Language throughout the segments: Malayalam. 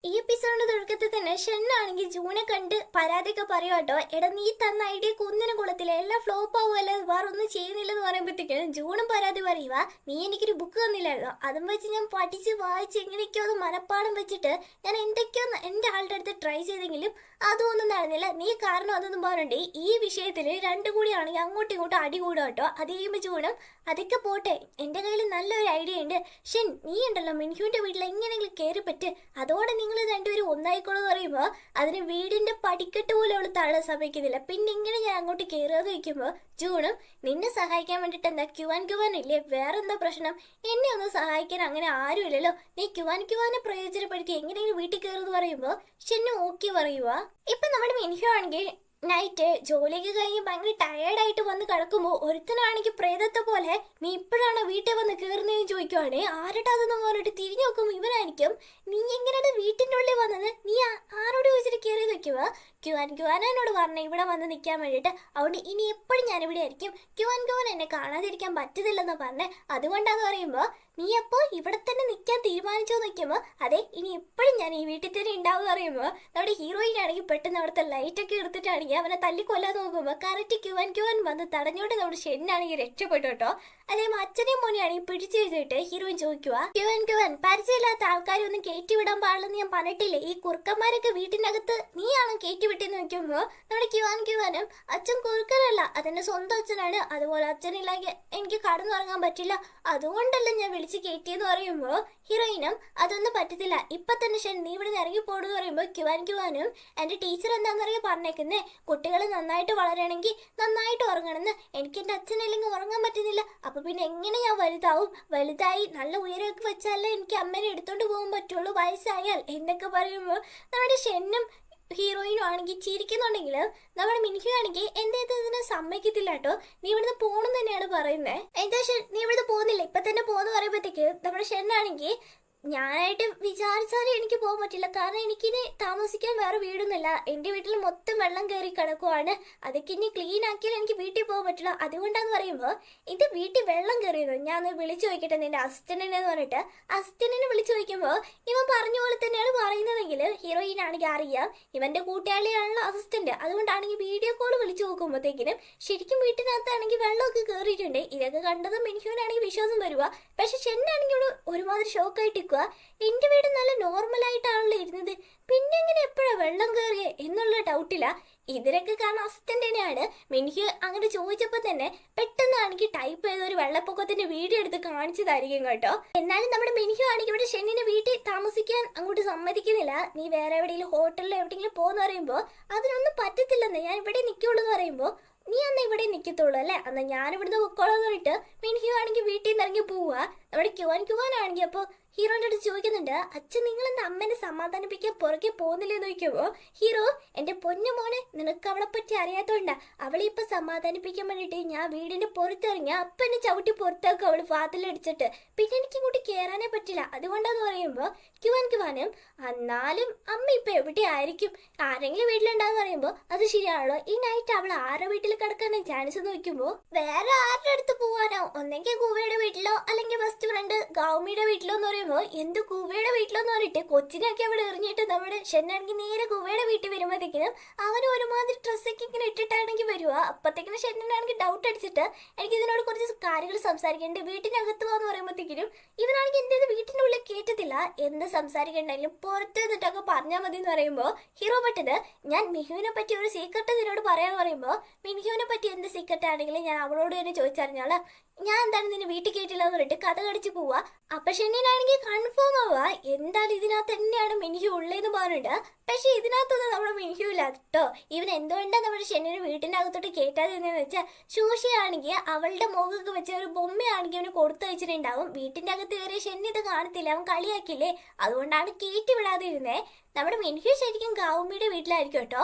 ഈ എപ്പിസോഡിന്റെ തുടക്കത്തിൽ തന്നെ ഷെന്നാണെങ്കിൽ ജൂനെ കണ്ട് പരാതിയൊക്കെ പറയുവാട്ടോ. എടാ നീ തന്ന ഐഡിയ കുന്നിനും കുളത്തില്ല, എല്ലാം ഫ്ലോപ്പ് ആവുമല്ല, വേറെ ഒന്നും ചെയ്യുന്നില്ലെന്ന് പറയുമ്പോഴത്തേക്കും ജൂണും പരാതി പറയുക. നീ എനിക്കൊരു ബുക്ക് തന്നില്ലായിരുന്നോ, അതും വെച്ച് ഞാൻ പഠിച്ച് വായിച്ച് എങ്ങനെയൊക്കെയോ അത് മനപ്പാടം വെച്ചിട്ട് ഞാൻ എന്തൊക്കെയോ എൻ്റെ ആളുടെ അടുത്ത് ട്രൈ ചെയ്തെങ്കിലും അതൊന്നും നടന്നില്ല. നീ കാരണം അതൊന്നും പറഞ്ഞിട്ട് ഈ വിഷയത്തിൽ രണ്ടു കൂടിയാണെങ്കിൽ അങ്ങോട്ടും ഇങ്ങോട്ടും അടി കൂടുക കേട്ടോ. അത് കഴിയുമ്പോൾ ജൂണും അതൊക്കെ പോട്ടെ, എൻ്റെ കയ്യിൽ നല്ലൊരു ഐഡിയ ഉണ്ട്. ഷൻ നീ ഉണ്ടല്ലോ മിൻഹുവിൻ്റെ വീട്ടിൽ എങ്ങനെയെങ്കിലും കയറി പറ്റ്, അതോടെ നിങ്ങൾ രണ്ടുപേരും ഒന്നായിക്കോളെന്ന് പറയുമ്പോൾ അതിന് വീടിന്റെ പടിക്കെട്ട് പോലും അവള് താഴെ സമ്മതിക്കുന്നില്ല. പിന്നെ ഇങ്ങനെ ഞാൻ അങ്ങോട്ട് കയറുകയെന്ന് വയ്ക്കുമ്പോൾ ജൂണും നിന്നെ സഹായിക്കാൻ വേണ്ടിട്ട് എന്താ ക്യുവാൻ ഇല്ലേ, വേറെന്താ പ്രശ്നം, എന്നെ ഒന്ന് സഹായിക്കാൻ അങ്ങനെ ആരും ഇല്ലല്ലോ, നീ ക്യുവാനെ പ്രയോജനപ്പെടുത്തി എങ്ങനെയെങ്കിലും വീട്ടിൽ കയറുമെന്ന് പറയുമ്പോൾ ഷെന്നു ഓക്കെ പറയുക. ഇപ്പൊ നമ്മുടെ മിൻഹു ആണെങ്കിൽ നൈറ്റ് ജോലിയൊക്കെ കഴിഞ്ഞ് ഭയങ്കര ടയേർഡായിട്ട് വന്ന് കിടക്കുമ്പോൾ ഒരുത്തനാണെങ്കിൽ പ്രേതത്തെ പോലെ നീ ഇപ്പോഴാണ് വീട്ടിൽ വന്ന് കയറുന്നതെന്ന് ചോദിക്കുവാണേ. ആരുടെ അതെന്ന് പറഞ്ഞിട്ട് തിരിഞ്ഞു നോക്കുമ്പോൾ ഇവനായിരിക്കും. നീ എങ്ങനെയാണ് വീട്ടിൻ്റെ ഉള്ളിൽ വന്നത്, നീ ആരോട് ചോദിച്ചിട്ട് കയറി നിൽക്കുക. ക്യുവാൻ എന്നോട് പറഞ്ഞു ഇവിടെ വന്ന് നിൽക്കാൻ വേണ്ടിയിട്ട്, അതുകൊണ്ട് ഇനി എപ്പോഴും ഞാനിവിടെ ആയിരിക്കും. ക്യുവാൻ എന്നെ കാണാതിരിക്കാൻ പറ്റുന്നില്ലെന്ന് പറഞ്ഞേ, അതുകൊണ്ടാന്ന് പറയുമ്പോൾ നീ അപ്പോൾ ഇവിടെ തന്നെ നിൽക്കാൻ തീരുമാനിച്ചു നിൽക്കുമ്പോൾ അതെ ഇനി എപ്പോഴും ഞാൻ ഈ വീട്ടിൽ തന്നെ ഉണ്ടാവും പറയുമ്പോൾ നമ്മുടെ ഹീറോയിനാണെങ്കിൽ പെട്ടെന്ന് അവിടുത്തെ ലൈറ്റൊക്കെ എടുത്തിട്ടാണെങ്കിൽ അവനെ തല്ലിക്കൊല്ലാൻ നോക്കുമ്പോൾ കറക്റ്റ് ക്യുവാൻ വന്ന് തടഞ്ഞോണ്ട് നമ്മുടെ ഷെന്നാണെങ്കിൽ രക്ഷപ്പെട്ടു കേട്ടോ. അതേപോലെ അച്ഛനെയും മോനെയാണെങ്കിൽ പിടിച്ചു വെച്ചിട്ട് ഹീറോയിൻ ചോദിക്കുക, ക്യുവാൻ പരിചയമില്ലാത്ത ആൾക്കാരെ ഒന്നും കയറ്റി വിടാൻ പാടില്ലെന്ന് ഞാൻ പറഞ്ഞിട്ടില്ലേ, ഈ കുറുക്കന്മാരൊക്കെ വീട്ടിനകത്ത് നീയാണോ കയറ്റി വിട്ടെന്ന് നോക്കുമ്പോൾ നമ്മുടെ ക്യുവാനും അച്ഛൻ കുറുക്കനല്ല, അതെന്റെ സ്വന്തം അച്ഛനാണ്, അതുപോലെ അച്ഛനില്ലെങ്കിൽ എനിക്ക് കടന്നുറങ്ങാൻ പറ്റില്ല, അതുകൊണ്ടല്ല ഞാൻ വിളിച്ച് കയറ്റിയെന്ന് പറയുമ്പോൾ ഹീറോയിനും അതൊന്നും പറ്റത്തില്ല, ഇപ്പൊ തന്നെ ഷൻ നീ ഇവിടെ നിന്ന് ഇറങ്ങി പോണെന്ന് പറയുമ്പോൾ ക്യുവാനും എന്റെ ടീച്ചർ എന്താണെന്നറിയാൻ പറഞ്ഞേക്കുന്നേ, കുട്ടികൾ നന്നായിട്ട് വളരണമെങ്കിൽ നന്നായിട്ട് ഉറങ്ങണമെന്ന്, എനിക്ക് എന്റെ അച്ഛനല്ലെങ്കിൽ ഉറങ്ങാൻ പറ്റുന്നില്ല, അപ്പൊ പിന്നെ എങ്ങനെ ഞാൻ വലുതായി നല്ല ഉയരമൊക്കെ വെച്ചാലേ എനിക്ക് അമ്മേനെ എടുത്തോണ്ട് പോകാൻ പറ്റുള്ളൂ വയസ്സായാൽ എന്നൊക്കെ പറയുമ്പോൾ നമ്മുടെ ഷെന്നും ഹീറോയിനും ആണെങ്കിൽ ചിരിക്കുന്നുണ്ടെങ്കിൽ നമ്മുടെ മിൻഹു ആണെങ്കിൽ എന്റെ ഇതിനെ സമ്മതിക്കത്തില്ല കേട്ടോ. നീ ഇവിടുന്ന് പോകണം തന്നെയാണ് പറയുന്നത്. എന്താ നീ ഇവിടുന്ന് പോകുന്നില്ല, ഇപ്പൊ തന്നെ പോകുന്ന പറയുമ്പോഴത്തേക്ക് നമ്മുടെ ഷെന്നാണെങ്കിൽ ഞാനായിട്ട് വിചാരിച്ചാലും എനിക്ക് പോകാൻ പറ്റില്ല, കാരണം എനിക്കിനി താമസിക്കാൻ വേറെ വീടൊന്നുമില്ല, എൻ്റെ വീട്ടിൽ മൊത്തം വെള്ളം കയറി കിടക്കുവാണ്, അതൊക്കെ ഇനി ക്ലീൻ ആക്കിയാൽ എനിക്ക് വീട്ടിൽ പോകാൻ പറ്റില്ല, അതുകൊണ്ടാന്ന് പറയുമ്പോൾ ഇത് വീട്ടിൽ വെള്ളം കയറിയതോ, ഞാൻ വിളിച്ചു ചോദിക്കട്ടെ നിന്റെ അസിസ്റ്റന്റിനെ പറഞ്ഞിട്ട് അസിസ്റ്റന്റിനെ വിളിച്ചു ചോദിക്കുമ്പോൾ ഇവൻ പറഞ്ഞ പോലെ തന്നെയാണ് പറയുന്നതെങ്കിൽ ഹീറോയിനാണെങ്കിൽ അറിയാം ഇവന്റെ കൂട്ടുകാരിയാണല്ലോ അസിസ്റ്റന്റ്, അതുകൊണ്ടാണെങ്കിൽ വീഡിയോ കോൾ വിളിച്ചു നോക്കുമ്പോഴത്തേക്കിനും ശരിക്കും വീട്ടിനകത്താണെങ്കിൽ വെള്ളമൊക്കെ കയറിയിട്ടുണ്ട്. ഇതൊക്കെ കണ്ടതും മിൻഹുവിനാണെങ്കിൽ വിശ്വാസം വരുക, പക്ഷെ ഷെന്നാണെങ്കിൽ ഒരുമാതിരി ഷോക്കായിട്ട് എന്റെ വീട് നല്ല നോർമലായിട്ടാണല്ലോ ഇരുന്നത്, പിന്നെ എങ്ങനെ എപ്പോഴാ വെള്ളം കയറിയേ എന്നുള്ള ഡൗട്ടില്ല. ഇതിനൊക്കെ കാരണം അസിസ്റ്റന്റ് തന്നെയാണ്. മിൻഹു അങ്ങനെ ചോദിച്ചപ്പോൾ തന്നെ പെട്ടെന്നാണെങ്കിൽ ടൈപ്പ് ചെയ്ത ഒരു വെള്ളപ്പൊക്കത്തിന്റെ വീഡിയോ എടുത്ത് കാണിച്ചതായിരിക്കും കേട്ടോ. എന്നാലും നമ്മുടെ മിൻഹു ആണെങ്കിൽ ഇവിടെ ഷെന്നിനെ വീട്ടിൽ താമസിക്കാൻ അങ്ങോട്ട് സമ്മതിക്കുന്നില്ല. നീ വേറെ എവിടെയെങ്കിലും ഹോട്ടലിൽ എവിടെയെങ്കിലും പോന്ന് പറയുമ്പോൾ അതിനൊന്നും പറ്റത്തില്ലെന്ന്, ഞാൻ ഇവിടെ നിൽക്കുള്ളൂ എന്ന് പറയുമ്പോൾ നീ അന്ന് ഇവിടെ നിൽക്കത്തുള്ളൂ അല്ലേ, അന്ന് ഞാൻ ഇവിടുന്ന് പൊക്കോളാന്ന് പറഞ്ഞിട്ട് മിൻഹു ആണെങ്കിൽ വീട്ടിൽ നിന്ന് ഇറങ്ങി പോവുക. നമ്മുടെ ക്യുവാനാണെങ്കിൽ അപ്പോൾ ഹീറോന്റെ അടുത്ത് ചോദിക്കുന്നുണ്ട്, അച്ഛൻ നിങ്ങൾ എന്താ അമ്മേനെ സമാധാനിപ്പിക്കാൻ പുറകെ പോകുന്നില്ലെന്ന് ചോദിക്കുമ്പോൾ ഹീറോ എന്റെ പൊന്നു മോനെ നിനക്ക് അവളെ പറ്റി അറിയാത്തോണ്ടാ, അവളെ ഇപ്പൊ സമാധാനിപ്പിക്കാൻ വേണ്ടിട്ട് ഞാൻ വീടിന്റെ പുറത്തിറങ്ങിയ അപ്പൊ എന്നെ ചവിട്ടി പുറത്താക്കും അവള് വാതിലടിച്ചിട്ട്, പിന്നെ എനിക്ക് ഇങ്ങോട്ട് കയറാനേ പറ്റില്ല, അതുകൊണ്ടാന്ന് പറയുമ്പോൾ ക്യുവാനും എന്നാലും അമ്മ ഇപ്പൊ എവിടെ ആയിരിക്കും, ആരെങ്കിലും വീട്ടിലുണ്ടാന്ന് പറയുമ്പോൾ അത് ശരിയാണല്ലോ, ഈ നൈറ്റ് അവൾ ആരുടെ വീട്ടിൽ കിടക്കാനാ ചാൻസ് നോക്കുമ്പോൾ വേറെ ആരുടെ അടുത്ത് പോവാനോ, ഒന്നെങ്കിൽ കൂവയുടെ വീട്ടിലോ അല്ലെങ്കിൽ ബെസ്റ്റ് ഫ്രണ്ട് ഗൗമിയുടെ വീട്ടിലോ എന്ന് പറയുമ്പോൾ എന്ത് കൂവയുടെ വീട്ടിലോന്ന് പറഞ്ഞിട്ട് കൊച്ചിനൊക്കെ അവിടെ എറിഞ്ഞിട്ട് നമ്മുടെ ഷെന്നാണെങ്കിൽ നേരെ കൂവയുടെ വീട്ടിൽ വരുമ്പോഴത്തേക്കിനും അവന് ഒരുമാതിരി ഡ്രസ്സൊക്കെ ഇങ്ങനെ ഇട്ടിട്ടാണെങ്കിൽ വരുക. അപ്പത്തേക്കിനും ഷെന്നാണെങ്കിൽ ഡൗട്ട് അടിച്ചിട്ട് എനിക്ക് ഇതിനോട് കുറച്ച് കാര്യങ്ങൾ സംസാരിക്കേണ്ടത്, വീട്ടിനകത്ത് പോകാന്ന് പറയുമ്പോഴത്തേക്കിനും ഇവനാണെങ്കിൽ എന്തേത് വീട്ടിൻ്റെ ഉള്ളിൽ കേട്ടത്തില്ല, എന്ത് സംസാരിക്കണ്ടെങ്കിലും പുറത്ത് നിന്നിട്ടൊക്കെ പറഞ്ഞാൽ മതി എന്ന് പറയുമ്പോൾ ഹീറോ പെട്ടത് ഞാൻ മിഹുവിനെ പറ്റി ഒരു സീക്രട്ട് നിന്നോട് പറയാന്ന് പറയുമ്പോൾ മിൻഹുവിനെ പറ്റി എന്ത് സീക്രട്ട് ആണെങ്കിലും ഞാൻ അവളോട് തന്നെ ചോദിച്ചറിഞ്ഞോളാം, ഞാൻ എന്താണ് നിന്നെ വീട്ടിൽ കേട്ടില്ല എന്ന് പറഞ്ഞിട്ട് കഥ കടിച്ച് പോവാ. അപ്പൊ ഷെന്നിനാണെങ്കിൽ കൺഫേം ആവുക എന്തായാലും ഇതിനകത്ത് തന്നെയാണ് മിൻഹു ഉള്ളതെന്ന് പറഞ്ഞിട്ട്, പക്ഷെ ഇതിനകത്തൊന്നും നമ്മുടെ മിൻഹു ഇല്ല കേട്ടോ. ഇവൻ എന്തുകൊണ്ടാണ് നമ്മുടെ ഷെന്നിന് വീട്ടിൻ്റെ അകത്തോട്ട് കേട്ടാതെന്ന് വെച്ചാൽ ശൂഷിയാണെങ്കിൽ അവളുടെ മുഖമൊക്കെ വെച്ച ഒരു ബൊമ്മയാണെങ്കിൽ അവന് കൊടുത്തു വെച്ചിട്ടുണ്ടാവും, വീട്ടിൻ്റെ അകത്ത് കയറിയ ഷെന്നി ഇത് കാണത്തില്ല, അവൻ കളിയാക്കില്ലേ, അതുകൊണ്ടാണ് കേട്ടി വിടാതെ ഇരുന്നേ. നമ്മുടെ മിൻഹു ശരിക്കും ഗൗമിയുടെ വീട്ടിലായിരിക്കും കേട്ടോ.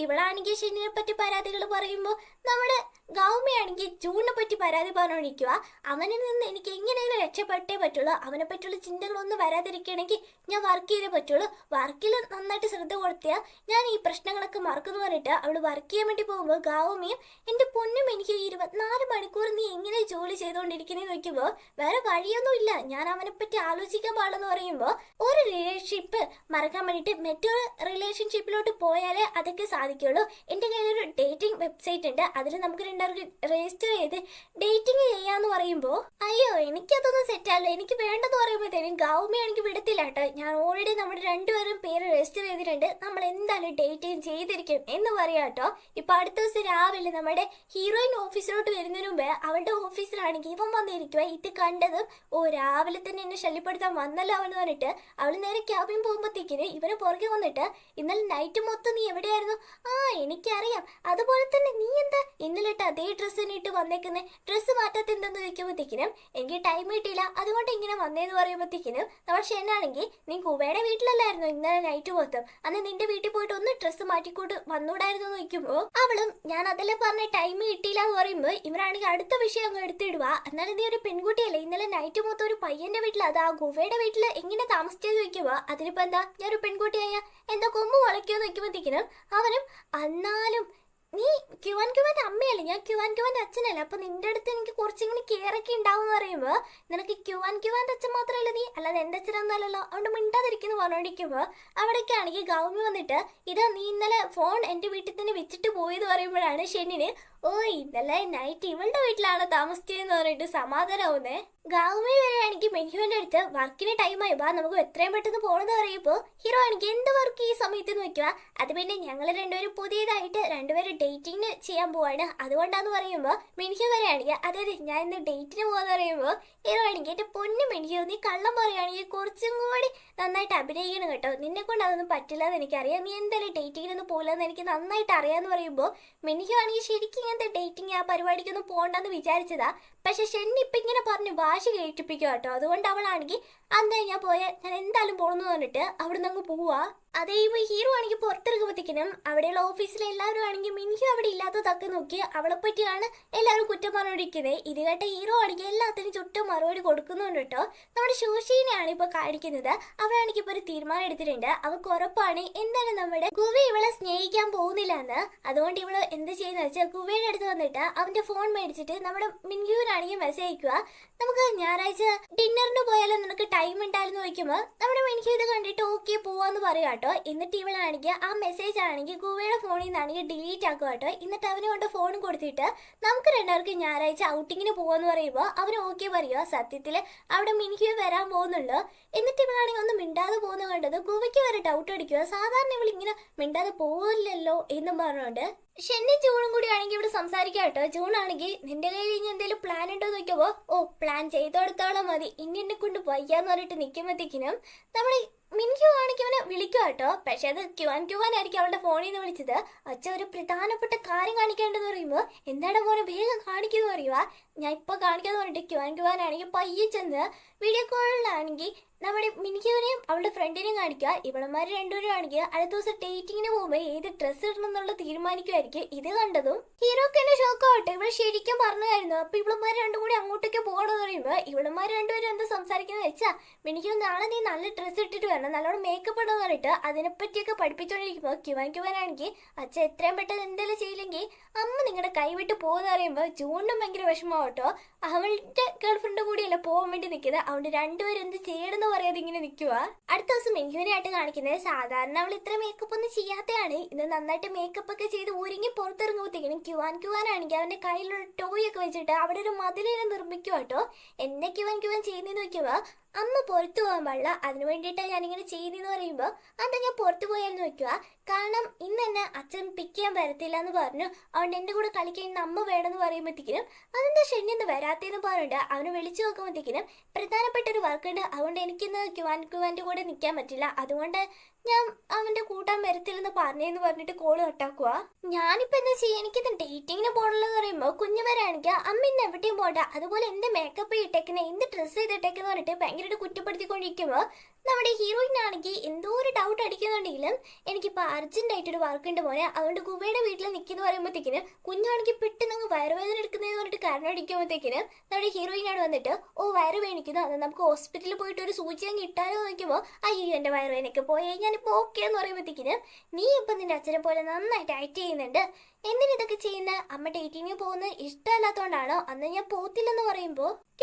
ഇവളാണെങ്കിൽ ഷെന്നിനെ പറ്റി പരാതികൾ പറയുമ്പോൾ നമ്മുടെ ഗൗമിയാണെങ്കിൽ ജൂണിനെ പറ്റി പരാതി പറഞ്ഞോണ്ടിരിക്കുക. അവനിൽ നിന്ന് എനിക്ക് എങ്ങനെയെങ്കിലും രക്ഷപ്പെട്ടേ പറ്റുള്ളൂ. അവനെ പറ്റിയുള്ള ചിന്തകളൊന്നും വരാതിരിക്കണമെങ്കിൽ ഞാൻ വർക്ക് ചെയ്തേ പറ്റുള്ളൂ. വർക്കിൽ നന്നായിട്ട് ശ്രദ്ധ കൊടുത്തിയാൽ ഞാൻ ഈ പ്രശ്നങ്ങളൊക്കെ മറക്കുന്നു പറഞ്ഞിട്ട് അവൾ വർക്ക് ചെയ്യാൻ വേണ്ടി പോകുമ്പോൾ ഗൗമിയും എൻ്റെ പൊന്നും എനിക്ക് 24 മണിക്കൂർ നീ എങ്ങനെ ജോലി ചെയ്തുകൊണ്ടിരിക്കുന്നതെന്ന് നോക്കുമ്പോൾ വേറെ വഴിയൊന്നും ഇല്ല, ഞാൻ അവനെ പറ്റി ആലോചിക്കാൻ പാടെന്ന് പറയുമ്പോൾ ഒരു റിലേഷൻഷിപ്പ് മറക്കാൻ വേണ്ടിയിട്ട് മറ്റൊരു റിലേഷൻഷിപ്പിലോട്ട് പോയാലേ അതൊക്കെ സാധിക്കുള്ളൂ. എൻ്റെ കയ്യിലൊരു ഡേറ്റിംഗ് വെബ്സൈറ്റ് ഉണ്ട്, അതിൽ നമുക്ക് രണ്ടാൾക്കും രജിസ്റ്റർ ചെയ്ത് ഡേറ്റിംഗ് ചെയ്യാന്ന് പറയുമ്പോൾ അയ്യോ എനിക്കതൊന്നും സെറ്റാല്ല, എനിക്ക് വേണ്ടെന്ന് പറയുമ്പോഴത്തേനും ഗൗമി എനിക്ക് വിടത്തില്ല കേട്ടോ. ഞാൻ ഓൾറെഡി നമ്മുടെ രണ്ടുപേരും പേര് രജിസ്റ്റർ ചെയ്തിട്ടുണ്ട്, നമ്മൾ എന്തായാലും ഡേറ്റിംഗ് ചെയ്തിരിക്കും എന്ന് പറയാം കേട്ടോ. ഇപ്പൊ അടുത്ത ദിവസം രാവിലെ നമ്മുടെ ഹീറോയിൻ ഓഫീസിലോട്ട് വരുന്നതിന് മുമ്പ് അവളുടെ ഓഫീസിലാണെങ്കിൽ ഇവൻ വന്നിരിക്കുക. ഇത് കണ്ടതും ഓ രാവിലെ തന്നെ എന്നെ ശല്യപ്പെടുത്താൻ വന്നല്ലോ അവൻ പറഞ്ഞിട്ട് അവൾ നേരെ ക്യാബിൻ പോകുമ്പോഴത്തേക്കിന് ഇവന് പുറകെ വന്നിട്ട് ഇന്നലെ നൈറ്റ് മൊത്തം നീ എവിടെയായിരുന്നു? ആ എനിക്കറിയാം, അതുപോലെ തന്നെ നീ എന്താ ഇന്നലെ ഇട്ട് അതേ ഡ്രസ്സ് തന്നെ ഇട്ട് വന്നേക്കുന്നത്, ഡ്രസ്സ് മാറ്റാത്ത എന്തെന്ന് ചോദിക്കുമ്പോഴത്തേക്കിനും എനിക്ക് ടൈം കിട്ടിയില്ല അതുകൊണ്ട് ഇങ്ങനെ വന്നേന്ന് പറയുമ്പോഴത്തേക്കിനും നമ്മൾ ഷെന്നാണെങ്കിൽ നീ കുവയുടെ വീട്ടിലല്ലായിരുന്നു ഇന്നലെ നൈറ്റ് മൊത്തം, അന്ന് നിന്റെ വീട്ടിൽ പോയിട്ട് ഒന്ന് ഡ്രസ്സ് മാറ്റിക്കൊണ്ട് വന്നൂടായിരുന്നു എന്ന് ചോദിക്കുമ്പോൾ അവളും ഞാൻ അതല്ലേ പറഞ്ഞ ടൈം കിട്ടിയില്ല എന്ന് പറയുമ്പോൾ ഇവരാണെങ്കിൽ അടുത്ത വിഷയം അങ്ങ് എടുത്തിടുക. എന്നാലും നീ ഒരു പെൺകുട്ടിയല്ലേ, ഇന്നലെ നൈറ്റ് മൊത്തം ഒരു പയ്യന്റെ വീട്ടിൽ അത് ആ ഗുവയുടെ വീട്ടിൽ എങ്ങനെ താമസിച്ചെന്ന് ചോദിക്കുക. അതിനിപ്പോ എന്താ ഞാനൊരു പെൺകുട്ടിയായ എന്താ കൊമ്പ് വളയ്ക്കുമെന്ന് ചോദിക്കുമ്പോഴത്തേക്കിനും അവനും എന്നാലും നീ ക്യുവാൻ്റെ അമ്മയല്ലേ, ഞാൻ ക്യുവാൻ്റെ അച്ഛനല്ലേ, അപ്പൊ നിന്റെ അടുത്ത് എനിക്ക് കുറച്ചിങ്ങനെ കെയറൊക്കെ ഉണ്ടാവും എന്ന് പറയുമ്പോൾ നിനക്ക് ക്യുവാൻ്റെ അച്ഛൻ മാത്രമല്ല നീ, അല്ലാതെ എൻ്റെ അച്ഛനൊന്നല്ലല്ലോ, അതുകൊണ്ട് മിണ്ടാതിരിക്കുന്നു പറഞ്ഞോണ്ടിരിക്കുമ്പോൾ അവിടേക്ക് ആണെങ്കിൽ ഗൗമി വന്നിട്ട് ഇതാ നീ ഇന്നലെ ഫോൺ എൻ്റെ വീട്ടിൽ തന്നെ വെച്ചിട്ട് പോയെന്ന് പറയുമ്പോഴാണ് ഷെന്നിന് ഓ ഇന്നലെ നൈറ്റ് ഇവളുടെ വീട്ടിലാണ് താമസിച്ചതെന്ന് പറഞ്ഞിട്ട് സമാധാനമാവുന്നേ. ഗൗമി വരെയാണെങ്കിൽ മെഹ്യുവിന്റെ അടുത്ത് വർക്കിന് ടൈമായി ബാ നമുക്ക് എത്രയും പെട്ടെന്ന് പോകണമെന്ന് പറയുമ്പോൾ ഹീറോ ആണെങ്കിൽ എന്ത് വർക്ക് ഈ സമയത്ത് നോക്കുക, അത് പിന്നെ ഞങ്ങൾ രണ്ടുപേരും പുതിയതായിട്ട് രണ്ടുപേരും ഡേറ്റിങ്ങിന് ചെയ്യാൻ പോവാണ് അതുകൊണ്ടാന്ന് പറയുമ്പോൾ മെഹ്യു വരെയാണെങ്കിൽ അതായത് ഞാൻ ഇന്ന് ഡേറ്റിന് പോകാന്ന് പറയുമ്പോൾ ഹീറോ ആണെങ്കിൽ എൻ്റെ പൊന്നു മെഹ്യു നീ കള്ളം പറയുകയാണെങ്കിൽ കുറച്ചും കൂടി നന്നായിട്ട് അഭിനയിക്കണം കേട്ടോ, നിന്നെ കൊണ്ട് അതൊന്നും പറ്റില്ല എന്ന് എനിക്കറിയാം, നീ എന്തായാലും ഡേറ്റിങ്ങിനൊന്നും പോകില്ലെന്ന് എനിക്ക് നന്നായിട്ട് അറിയാമെന്ന് പറയുമ്പോൾ മെഹ്യു ആണെങ്കിൽ ശരിക്കും ഇങ്ങനത്തെ ഡേറ്റിങ് ആ പരിപാടിക്കൊന്നും പോകണ്ടെന്ന് വിചാരിച്ചതാ. പക്ഷെ ഷെന്നി ഇപ്പം ഇങ്ങനെ പറഞ്ഞു വാശി കേട്ടിപ്പിക്കുക കേട്ടോ, അതുകൊണ്ട് അവളാണെങ്കിൽ അന്ന് ഞാൻ പോയാൽ ഞാൻ എന്തായാലും പോകണമെന്ന് പറഞ്ഞിട്ട് അവിടെ നിന്ന് അങ്ങ് പോവാ. അതേ ഇപ്പോൾ ഹീറോ ആണെങ്കിൽ പുറത്തിറങ്ങുമ്പോഴത്തേക്കിനും അവിടെയുള്ള ഓഫീസിലെ എല്ലാവരും ആണെങ്കിൽ മിൻഹു അവിടെ ഇല്ലാത്തതൊക്കെ നോക്കി അവളെ പറ്റിയാണ് എല്ലാവരും കുറ്റം പറഞ്ഞോണ്ടിരിക്കുന്നത്. ഇത് കേട്ട ഹീറോ ആണെങ്കിൽ എല്ലാത്തിനും ചുറ്റും മറുപടി കൊടുക്കുന്നുണ്ട് കേട്ടോ. നമ്മുടെ ശോശീനെയാണ് ഇപ്പോൾ കാണിക്കുന്നത്, അവളാണെങ്കിൽ ഇപ്പോൾ ഒരു തീരുമാനം എടുത്തിട്ടുണ്ട്, അവൾക്ക് ഉറപ്പാണ് എന്തായാലും നമ്മുടെ ഗുവ ഇവളെ സ്നേഹിക്കാൻ പോകുന്നില്ല എന്ന്. അതുകൊണ്ട് ഇവള് എന്ത് ചെയ്യുന്ന വെച്ചാൽ ഗുവയുടെ അടുത്ത് വന്നിട്ട് അവന്റെ ഫോൺ മേടിച്ചിട്ട് നമ്മുടെ മിൻഹുവിനാണെങ്കിൽ മെസ്സേജ് അയക്കുക, നമുക്ക് ഞായറാഴ്ച ഡിന്നറിന് പോയാലും നിനക്ക് ടൈം ഉണ്ടായിരുന്നു ചോദിക്കുമ്പോൾ നമ്മുടെ മിൻഹു ഇത് കണ്ടിട്ട് ഓക്കെ പോവാന്ന് പറയാം കേട്ടോ. എന്നിട്ട് ഇവളാണെങ്കിൽ ആ മെസ്സേജ് ആണെങ്കിൽ ഗുവയുടെ ഫോണിൽ നിന്നാണെങ്കിൽ ഡിലീറ്റ് ആക്കുക കേട്ടോ. എന്നിട്ട് അവന് കൊണ്ട് ഫോൺ കൊടുത്തിട്ട് നമുക്ക് രണ്ടുപേർക്ക് ഞായറാഴ്ച ഔട്ടിങ്ങിന് പോവാന്ന് പറയുമ്പോൾ അവന് ഓക്കെ പറയുക. സത്യത്തിൽ അവിടെ മിൻഹു വരാൻ പോകുന്നുള്ളൂ. എന്നിട്ട് ഇവളാണെങ്കിൽ ഒന്ന് മിണ്ടാതെ പോകുന്ന കണ്ടത് ഗുവയ്ക്ക് വരെ ഡൗട്ട് അടിക്കുക, സാധാരണ ഇവളിങ്ങനെ മിണ്ടാതെ പോവില്ലല്ലോ എന്നും പറഞ്ഞുകൊണ്ട്. ഷെന്നി ജൂണും കൂടി ആണെങ്കിൽ ഇവിടെ സംസാരിക്കാം കേട്ടോ. ജൂൺ ആണെങ്കിൽ നിന്റെ കയ്യിൽ ഇനി എന്തെങ്കിലും പ്ലാൻ ഉണ്ടോ എന്ന് നോക്കിയപ്പോൾ ഓ പ്ലാൻ ചെയ്തെടുത്തോളം മതി, ഇനി എന്നെ കൊണ്ട് വയ്യാന്ന് പറഞ്ഞിട്ട് നിൽക്കുമ്പോഴത്തേക്കിനും നമ്മുടെ മിൻഹു ആണെങ്കിൽ അവനെ വിളിക്കുക കേട്ടോ. പക്ഷെ അത് ക്യുവാനായിരിക്കും അവളുടെ ഫോണിൽ നിന്ന് വിളിച്ചത്. അച്ഛ ഒരു പ്രധാനപ്പെട്ട കാര്യം കാണിക്കേണ്ടതെന്ന് പറയുമ്പോൾ എന്താണ് മോനെ വേഗം കാണിക്കുന്നു പറയുക. ഞാൻ ഇപ്പോൾ കാണിക്കാന്ന് പറഞ്ഞിട്ട് ക്യുവാനാണെങ്കിൽ പയ്യെ ചെന്ന് വീഡിയോ കോളിലാണെങ്കിൽ നമ്മുടെ മിൻഹുവിനെയും അവളുടെ ഫ്രണ്ടിനെയും കാണിക്കുക. ഇവളന്മാർ രണ്ടുപേരും ആണെങ്കിൽ അടുത്ത ദിവസം ഡേറ്റിങ്ങിന് പോകുമ്പോൾ ഏത് ഡ്രസ്സ് ഇടണം എന്നുള്ള തീരുമാനിക്കുമായിരിക്കും. ഇത് കണ്ടതും ഹീറോക്ക് എന്നെ ഷോക്കാവട്ടെ, ഇവൾ ശരിക്കും പറഞ്ഞായിരുന്നു. അപ്പൊ ഇവളന്മാർ രണ്ടും കൂടി അങ്ങോട്ടേക്ക് പോകണമെന്ന് പറയുമ്പോൾ ഇവളന്മാർ രണ്ടുപേരും എന്താ സംസാരിക്കുന്നത് വെച്ചാ മിനിക്ക് നാളെ നീ നല്ല ഡ്രസ്സ് ഇട്ടിട്ട് വരണം, നല്ലോണം മേക്കപ്പ് ഇടണമെന്ന് പറഞ്ഞിട്ട് അതിനെപ്പറ്റിയൊക്കെ പഠിപ്പിച്ചുകൊണ്ടിരിക്കുമ്പോൾ ക്യുവാനാണെങ്കിൽ അച്ഛൻ എത്രയും പെട്ടെന്ന് എന്തെങ്കിലും ചെയ്യില്ലെങ്കിൽ അമ്മ നിങ്ങളുടെ കൈവിട്ട് പോകുന്ന പറയുമ്പോൾ ജൂണിനും ഭയങ്കര വിഷമാവട്ടോ. അവളുടെ ഗേൾഫ്രണ്ട് കൂടിയല്ല പോകാൻ വേണ്ടി നിൽക്കുന്നത്, അതുകൊണ്ട് രണ്ടുപേരും എന്ത് ചെയ്യണമെന്ന് പറയാതെ ഇങ്ങനെ നിൽക്കുക. അടുത്ത ദിവസം മിൻഹുവിനായിട്ട് കാണിക്കുന്നത് സാധാരണ അവൾ ഇത്ര മേക്കപ്പ് ഒന്നും ചെയ്യാത്തതാണ്, ഇന്ന് നന്നായിട്ട് മേക്കപ്പ് ഒക്കെ ചെയ്ത് ഒരുങ്ങി പുറത്തിറങ്ങുമ്പോഴത്തേക്കും ക്യുവാനാണെങ്കിൽ അവന്റെ കയ്യിലുള്ള ടോയ് ഒക്കെ വെച്ചിട്ട് അവിടെ ഒരു മതിലിനെ നിർമ്മിക്കുക കേട്ടോ. എന്നെ ക്യുവാൻ ചെയ്യുന്നതെന്ന് വെക്കുമ്പോൾ അമ്മ പുറത്തു പോകാൻ പാടില്ല, അതിന് വേണ്ടിയിട്ടാണ് ഞാനിങ്ങനെ ചെയ്യുന്നതെന്ന് പറയുമ്പോൾ അതാ ഞാൻ പുറത്തു പോയാലെന്ന് വെക്കുക. കാരണം ഇന്ന് എന്നെ അച്ഛൻ പിക്ക് ചെയ്യാൻ വരത്തില്ല എന്ന് പറഞ്ഞു, അതുകൊണ്ട് എൻ്റെ കൂടെ കളിക്കാൻ അമ്മ വേണമെന്ന് പറയുമ്പോഴത്തേക്കിനും അതെന്താ ഷെന്നിന്ന് വരാത്തേന്ന് പറഞ്ഞിട്ട് അവന് വിളിച്ചു നോക്കുമ്പോഴത്തേക്കിനും പ്രധാനപ്പെട്ട ഒരു വർക്ക് ഉണ്ട്, അതുകൊണ്ട് എനിക്കിന്ന് ക്യുവാൻ്റെ കൂടെ നിൽക്കാൻ പറ്റില്ല, അതുകൊണ്ട് ഞാൻ അവന്റെ കൂട്ടാൻ വരത്തില്ലെന്ന് പറഞ്ഞെന്ന് പറഞ്ഞിട്ട് കോള് കട്ടാക്കുക. ഞാനിപ്പോ എന്താ ചെയ്യാ, എനിക്കിത് ഡേറ്റിങ്ങിന് പോകണമെന്ന് പറയുമ്പോൾ കുഞ്ഞുമാരാണെങ്കിൽ അമ്മ ഇന്ന് എവിടെയും പോട്ടെ, അതുപോലെ എന്ത് മേക്കപ്പ് ഇട്ടേക്കുന്നത് എന്ത് ഡ്രസ്സ് ചെയ്തിട്ടേക്കെന്ന് പറഞ്ഞിട്ട് ഭയങ്കരമായിട്ട് കുറ്റപ്പെടുത്തിക്കൊണ്ടിരിക്കുമ്പോൾ നമ്മുടെ ഹീറോയിനാണെങ്കിൽ എന്തോ ഒരു ഡൗട്ട് അടിക്കുന്നുണ്ടെങ്കിലും എനിക്കിപ്പോൾ അർജന്റായിട്ടൊരു വർക്ക് ഉണ്ട് മോനെ, അതുകൊണ്ട് കുബയുടെ വീട്ടിൽ നിൽക്കുന്ന പറയുമ്പോഴത്തേക്കിനും കുഞ്ഞാണെങ്കിൽ പെട്ടെന്ന് അങ്ങ് വയറുവേദന എടുക്കുന്നതെന്ന് പറഞ്ഞിട്ട് കാരണം അടിക്കുമ്പോഴത്തേക്കിനും നമ്മുടെ ഹീറോയിനാണ് വന്നിട്ട് ഓ വയറ് വേണിക്കുന്നു, അത് നമുക്ക് ഹോസ്പിറ്റലിൽ പോയിട്ട് ഒരു സൂചി അങ്ങ് ഇട്ടാലോ നോക്കുമ്പോൾ അയ്യോ എൻ്റെ വയറുവേദനയൊക്കെ പോയേ ഞാനിപ്പോൾ ഓക്കെ എന്ന് പറയുമ്പോഴത്തേക്കിനും നീ ഇപ്പം നിന്റെ അച്ഛനെ പോലെ നന്നായിട്ട് ആക്ട് ചെയ്യുന്നുണ്ട്, എന്തിനിതൊക്കെ ചെയ്യുന്ന അമ്മ ഡേറ്റിങ്ങിന് പോകുന്നത് ഇഷ്ടമല്ലാത്തതുകൊണ്ടാണോ, അന്ന് ഞാൻ പോത്തില്ലെന്ന് പറയുമ്പോൾ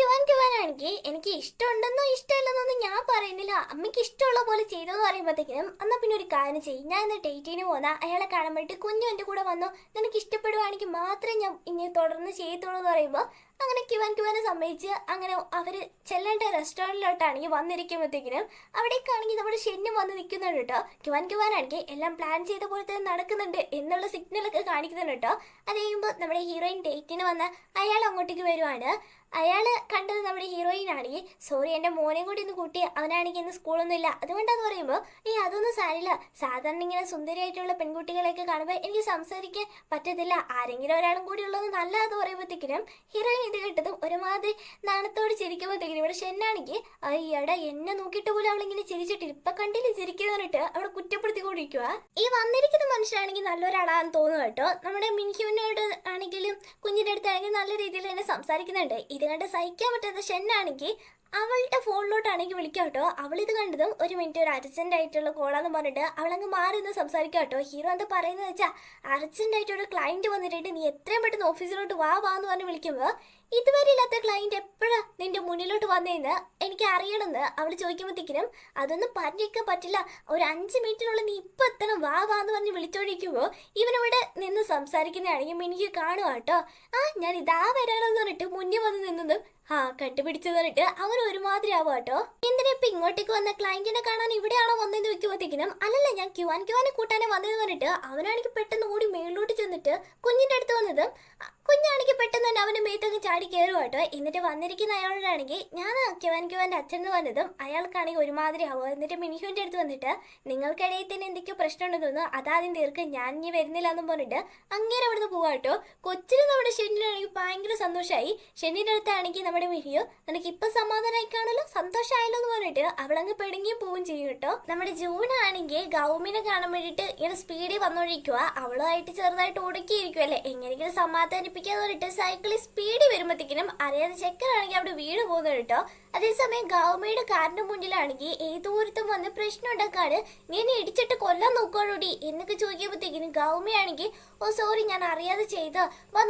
കിവാനാണെങ്കിൽ എനിക്ക് ഇഷ്ടമുണ്ടെന്നോ ഇഷ്ടമില്ലെന്നൊന്നും ഞാൻ പറയുന്നില്ല, അമ്മയ്ക്ക് ഇഷ്ടമുള്ള പോലെ ചെയ്തോന്ന് പറയുമ്പോഴത്തേക്കിനും എന്നാൽ പിന്നെ ഒരു കാര്യം ചെയ്യും, ഞാൻ ഇന്ന് ഡേറ്റിങ്ങിന് പോന്ന അയാളെ കാണാൻ വേണ്ടി കുഞ്ഞു എൻ്റെ കൂടെ വന്നു, നിനക്ക് ഇഷ്ടപ്പെടുവാണെങ്കിൽ മാത്രമേ ഞാൻ ഇനി തുടർന്ന് ചെയ്യത്തുള്ളൂ എന്ന് പറയുമ്പോൾ അങ്ങനെ കിവാനെ സമ്മതിച്ച് അങ്ങനെ അവർ ചെല്ലേണ്ട റെസ്റ്റോറൻറ്റിലോട്ടാണെങ്കിൽ വന്നിരിക്കുമ്പോഴത്തേക്കിനും അവിടേക്കാണെങ്കിൽ നമ്മുടെ ഷെന്നും വന്ന് നിൽക്കുന്നുണ്ട് കേട്ടോ. കിവാനാണെങ്കിൽ എല്ലാം പ്ലാൻ ചെയ്ത പോലെ തന്നെ നടക്കുന്നുണ്ട് എന്നുള്ള സിഗ്നലൊക്കെ കാണിക്കുന്നുണ്ട് കേട്ടോ. അത് കഴിയുമ്പോൾ നമ്മുടെ ഹീറോയിൻ ഡേറ്റിന് വന്ന് അയാൾ അങ്ങോട്ടേക്ക് വരുവാണ്. അയാൾ കണ്ടത് നമ്മുടെ ഹീറോയിൻ ആണെങ്കിൽ സോറി എൻ്റെ മോനെ കൂടി ഒന്ന് കൂട്ടി, അവനാണെങ്കിൽ ഇന്ന് സ്കൂളൊന്നും ഇല്ല അതുകൊണ്ടാന്ന് പറയുമ്പോൾ അതൊന്നും സാരില്ല, സാധാരണ ഇങ്ങനെ സുന്ദരിയായിട്ടുള്ള പെൺകുട്ടികളെയൊക്കെ കാണുമ്പോൾ എനിക്ക് സംസാരിക്കാൻ പറ്റത്തില്ല, ആരെങ്കിലും ഒരാളും കൂടി ഉള്ളത് നല്ലതെന്ന് പറയുമ്പോഴത്തേക്കിനും ഹീറോയിൻ ഇത് കേട്ടതും ഒരുമാതിരി നാണത്തോട് ചിരിക്കുമ്പോഴത്തേക്കിനും ഇവിടെ ഷെന്നാണെങ്കിൽ അയ്യടാ എന്നെ നോക്കിയിട്ട് പോലും അവളിങ്ങനെ ചിരിച്ചിട്ട് ഇപ്പൊ കണ്ടില്ല ചിരിക്കുന്നറിട്ട് അവിടെ കുറ്റപ്പെടുത്തിക്കൊണ്ടിരിക്കുക. ഈ വന്നിരിക്കുന്ന മനുഷ്യനാണെങ്കിൽ നല്ലൊരാളാണെന്ന് തോന്നുന്നു കേട്ടോ. നമ്മുടെ മിൻഹ്യൂനോട് ആണെങ്കിലും കുഞ്ഞിൻ്റെ അടുത്താണെങ്കിൽ നല്ല രീതിയിൽ തന്നെ സംസാരിക്കുന്നുണ്ട്. ഇത് കണ്ട് സഹിക്കാൻ പറ്റാത്ത ഷെന്നാണെങ്കിൽ അവളുടെ ഫോണിലോട്ടാണെങ്കിൽ വിളിക്കാം കേട്ടോ. അവളിത് കണ്ടതും ഒരു മിനിറ്റ് ഒരു അർജന്റ് ആയിട്ടുള്ള കോളാന്ന് പറഞ്ഞിട്ട് അവളങ്ങ് മാറി നിന്ന് സംസാരിക്കാം കേട്ടോ. ഹീറോ എന്താ പറയുന്നത് വെച്ചാൽ അർജന്റ് ആയിട്ടൊരു ക്ലയന്റ് വന്നിട്ടുണ്ട്, നീ എത്രയും പെട്ടെന്ന് ഓഫീസിലോട്ട് വാന്ന് പറഞ്ഞ് വിളിക്കുമ്പോൾ ഇതുവരെ ഇല്ലാത്ത ക്ലയന്റ് എപ്പോഴാ നിന്റെ മുന്നിലോട്ട് വന്നതെന്ന് എനിക്ക് അറിയണമെന്ന് അവൾ ചോദിക്കുമ്പോഴത്തേക്കിനും അതൊന്നും പറഞ്ഞിരിക്കാൻ പറ്റില്ല, ഒരു 5 മിനിറ്റിനുള്ളിൽ നീ ഇപ്പം എത്തണം വാന്ന് പറഞ്ഞ് വിളിച്ചോണ്ടിരിക്കുമ്പോൾ ഇവനിവിടെ നിന്ന് സംസാരിക്കുന്നതാണെങ്കിൽ എനിക്ക് കാണുക കേട്ടോ. ഞാൻ ഇതാ വരാനെന്ന് പറഞ്ഞിട്ട് മുന്നിൽ വന്ന് നിന്നതും കണ്ടുപിടിച്ചെന്ന് പറഞ്ഞിട്ട് അവൻ ഒരുമാതിരി ആവുക കേട്ടോ. എന്തിനാ ഇപ്പൊ ഇങ്ങോട്ടേക്ക് വന്ന ക്ലയന്റിനെ കാണാൻ ഇവിടെയാണോ വന്നതെന്ന് വെക്കുമ്പോഴത്തേക്കിനും അല്ലല്ല ഞാൻ ക്യുവാനെ കൂട്ടാനെ വന്നതെന്ന് പറഞ്ഞിട്ട് അവനാണെങ്കിൽ പെട്ടെന്ന് ഓടി മേളിലോട്ട് ചെന്നിട്ട് കുഞ്ഞിന്റെ അടുത്ത് വന്നതും കുഞ്ഞാണെങ്കിൽ പെട്ടെന്ന് തന്നെ അവന്റെ മേത്തങ്ങ് ചാടി കയറുക കേട്ടോ. എന്നിട്ട് വന്നിരിക്കുന്ന അയാളോടാണെങ്കിൽ ഞാൻ ക്യുവാന്റെ അച്ഛൻ എന്ന് പറഞ്ഞതും അയാൾക്കാണെങ്കിൽ ഒരുമാതിരി ആവുക. എന്നിട്ട് മിനിഹുവിന്റെ അടുത്ത് വന്നിട്ട് നിങ്ങൾക്കിടയിൽ തന്നെ എന്തൊക്കെയോ പ്രശ്നമുണ്ടെന്ന് തോന്നുന്നു, അതാദ്യം തീർക്ക്, ഞാൻ ഇനി വരുന്നില്ല എന്നും പറഞ്ഞിട്ട് അങ്ങനെ അവിടുന്ന് പോവാ കേട്ടോ. കൊച്ചിന് നമ്മുടെ ഷെന്നിനാണെങ്കിൽ ഭയങ്കര സന്തോഷമായി. ഷെന്നിന്റെ അടുത്താണെങ്കിൽ നമ്മുടെ മിഹിയോ നിനക്ക് ഇപ്പൊ സമാധാനമായി കാണല്ലോ, സന്തോഷമായല്ലോ എന്ന് പറഞ്ഞിട്ട് അവളങ്ങ് പെടുങ്ങിയും പോവും ചെയ്യും കേട്ടോ. നമ്മുടെ ജൂൺ ആണെങ്കിൽ ഗൗമിനെ കാണാൻ വേണ്ടിയിട്ട് ഇങ്ങനെ സ്പീഡിൽ വന്നോണ്ടിരിക്കുക. അവളുമായിട്ട് ചെറുതായിട്ട് ഒടുക്കിയിരിക്കുമല്ലേ, എങ്ങനെയെങ്കിലും സമാധാനിപ്പിക്കാന്ന് പറഞ്ഞിട്ട് സൈക്കിളിൽ സ്പീഡിൽ വരുമ്പോഴത്തേക്കിനും അറിയാതെ ചെക്കനാണെങ്കിൽ അവിടെ വീട് പോകുന്നത് കേട്ടോ. അതേസമയം ഗൗമയുടെ കാറിന്റെ മുന്നിലാണെങ്കിൽ ഏതോരുത്തും വന്ന് പ്രശ്നം ഉണ്ടാക്കാണ്, നീ എന്നെ ഇടിച്ചിട്ട് കൊല്ലാൻ നോക്കാണോടി എന്നൊക്കെ ചോദിക്കുമ്പോഴത്തേക്കിനും ഗൗമയാണെങ്കിൽ ഓ സോറി ഞാൻ അറിയാതെ ചെയ്ത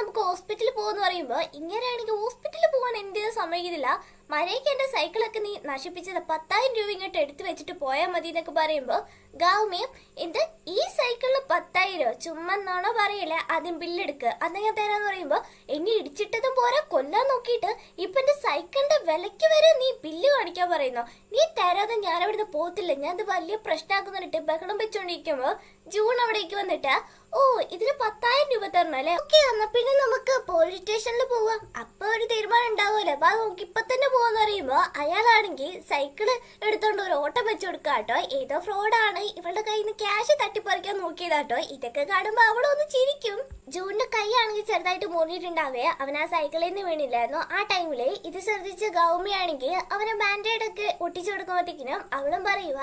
നമുക്ക് ഹോസ്പിറ്റലിൽ പോകുമെന്ന് പറയുമ്പോൾ ഇങ്ങനെയാണെങ്കിൽ ഹോസ്പിറ്റലിൽ പോകാൻ എന്തിനും സമ്മതിക്കുന്നില്ല, മഴയ്ക്ക് എൻ്റെ സൈക്കിളൊക്കെ നീ നശിപ്പിച്ചത് 10,000 രൂപ ഇങ്ങോട്ട് എടുത്തു വെച്ചിട്ട് പോയാൽ മതി എന്നൊക്കെ പറയുമ്പോൾ ഗൗമിയും എന്ത് ഈ സൈക്കിളിന് 10,000 ചുമ്മാന്നാണോ പറയില്ല, ആദ്യം ബില്ലെടുക്കുക അന്ന് ഞാൻ തരാന്ന് പറയുമ്പോൾ എന്നെ ഇടിച്ചിട്ടതും പോരാ കൊല്ലാൻ നോക്കിയിട്ട് ഇപ്പൊ എൻ്റെ സൈക്കിളിന്റെ വിലയ്ക്ക് വരെ നീ ബില്ല് കാണിക്കാൻ പറയുന്നു, നീ തരാതെ ഞാൻ അവിടുന്ന് പോത്തില്ല, ഞാൻ അത് വലിയ പ്രശ്നമാക്കുന്നിട്ട് ബഹളം വെച്ചോണ്ടിരിക്കുമ്പോൾ ജൂൺ അവിടേക്ക് വന്നിട്ട് ഓ ഇതിന് 10,000 രൂപ തരണം അല്ലേ, ഓക്കെ എന്നാ പിന്നെ നമുക്ക് പോലീസ് സ്റ്റേഷനിൽ പോവാം, അപ്പൊ ഒരു തീരുമാനം ഉണ്ടാവുമല്ലോ, അപ്പൊ നമുക്ക് ഇപ്പൊ തന്നെ പോവാന്ന് പറയുമ്പോ അയാളാണെങ്കിൽ സൈക്കിള് എടുത്തോണ്ട് ഒരു ഓട്ടം വെച്ചു കൊടുക്കാട്ടോ. ഏതോ ഫ്രോഡാണ് ഇവളുടെ കയ്യിൽ നിന്ന് ക്യാഷ് തട്ടിപ്പറിക്കാൻ നോക്കിയതാട്ടോ. ഇതൊക്കെ കാണുമ്പോ അവളൊന്ന് ചിരിക്കും. ജൂണിന്റെ കൈ ആണെങ്കിൽ ചെറുതായിട്ട് മുറിയിട്ടുണ്ടാവേ, അവൻ ആ സൈക്കിളിൽ നിന്ന് വീണില്ലായിരുന്നു. ആ ടൈമില് ഇത് ശ്രദ്ധിച്ച് ഗൗമിയാണെങ്കിൽ അവനെ ബാൻഡേഡ് ഒക്കെ ഒട്ടിച്ചു കൊടുക്കുമ്പോഴത്തേക്കിനും അവളും പറയുക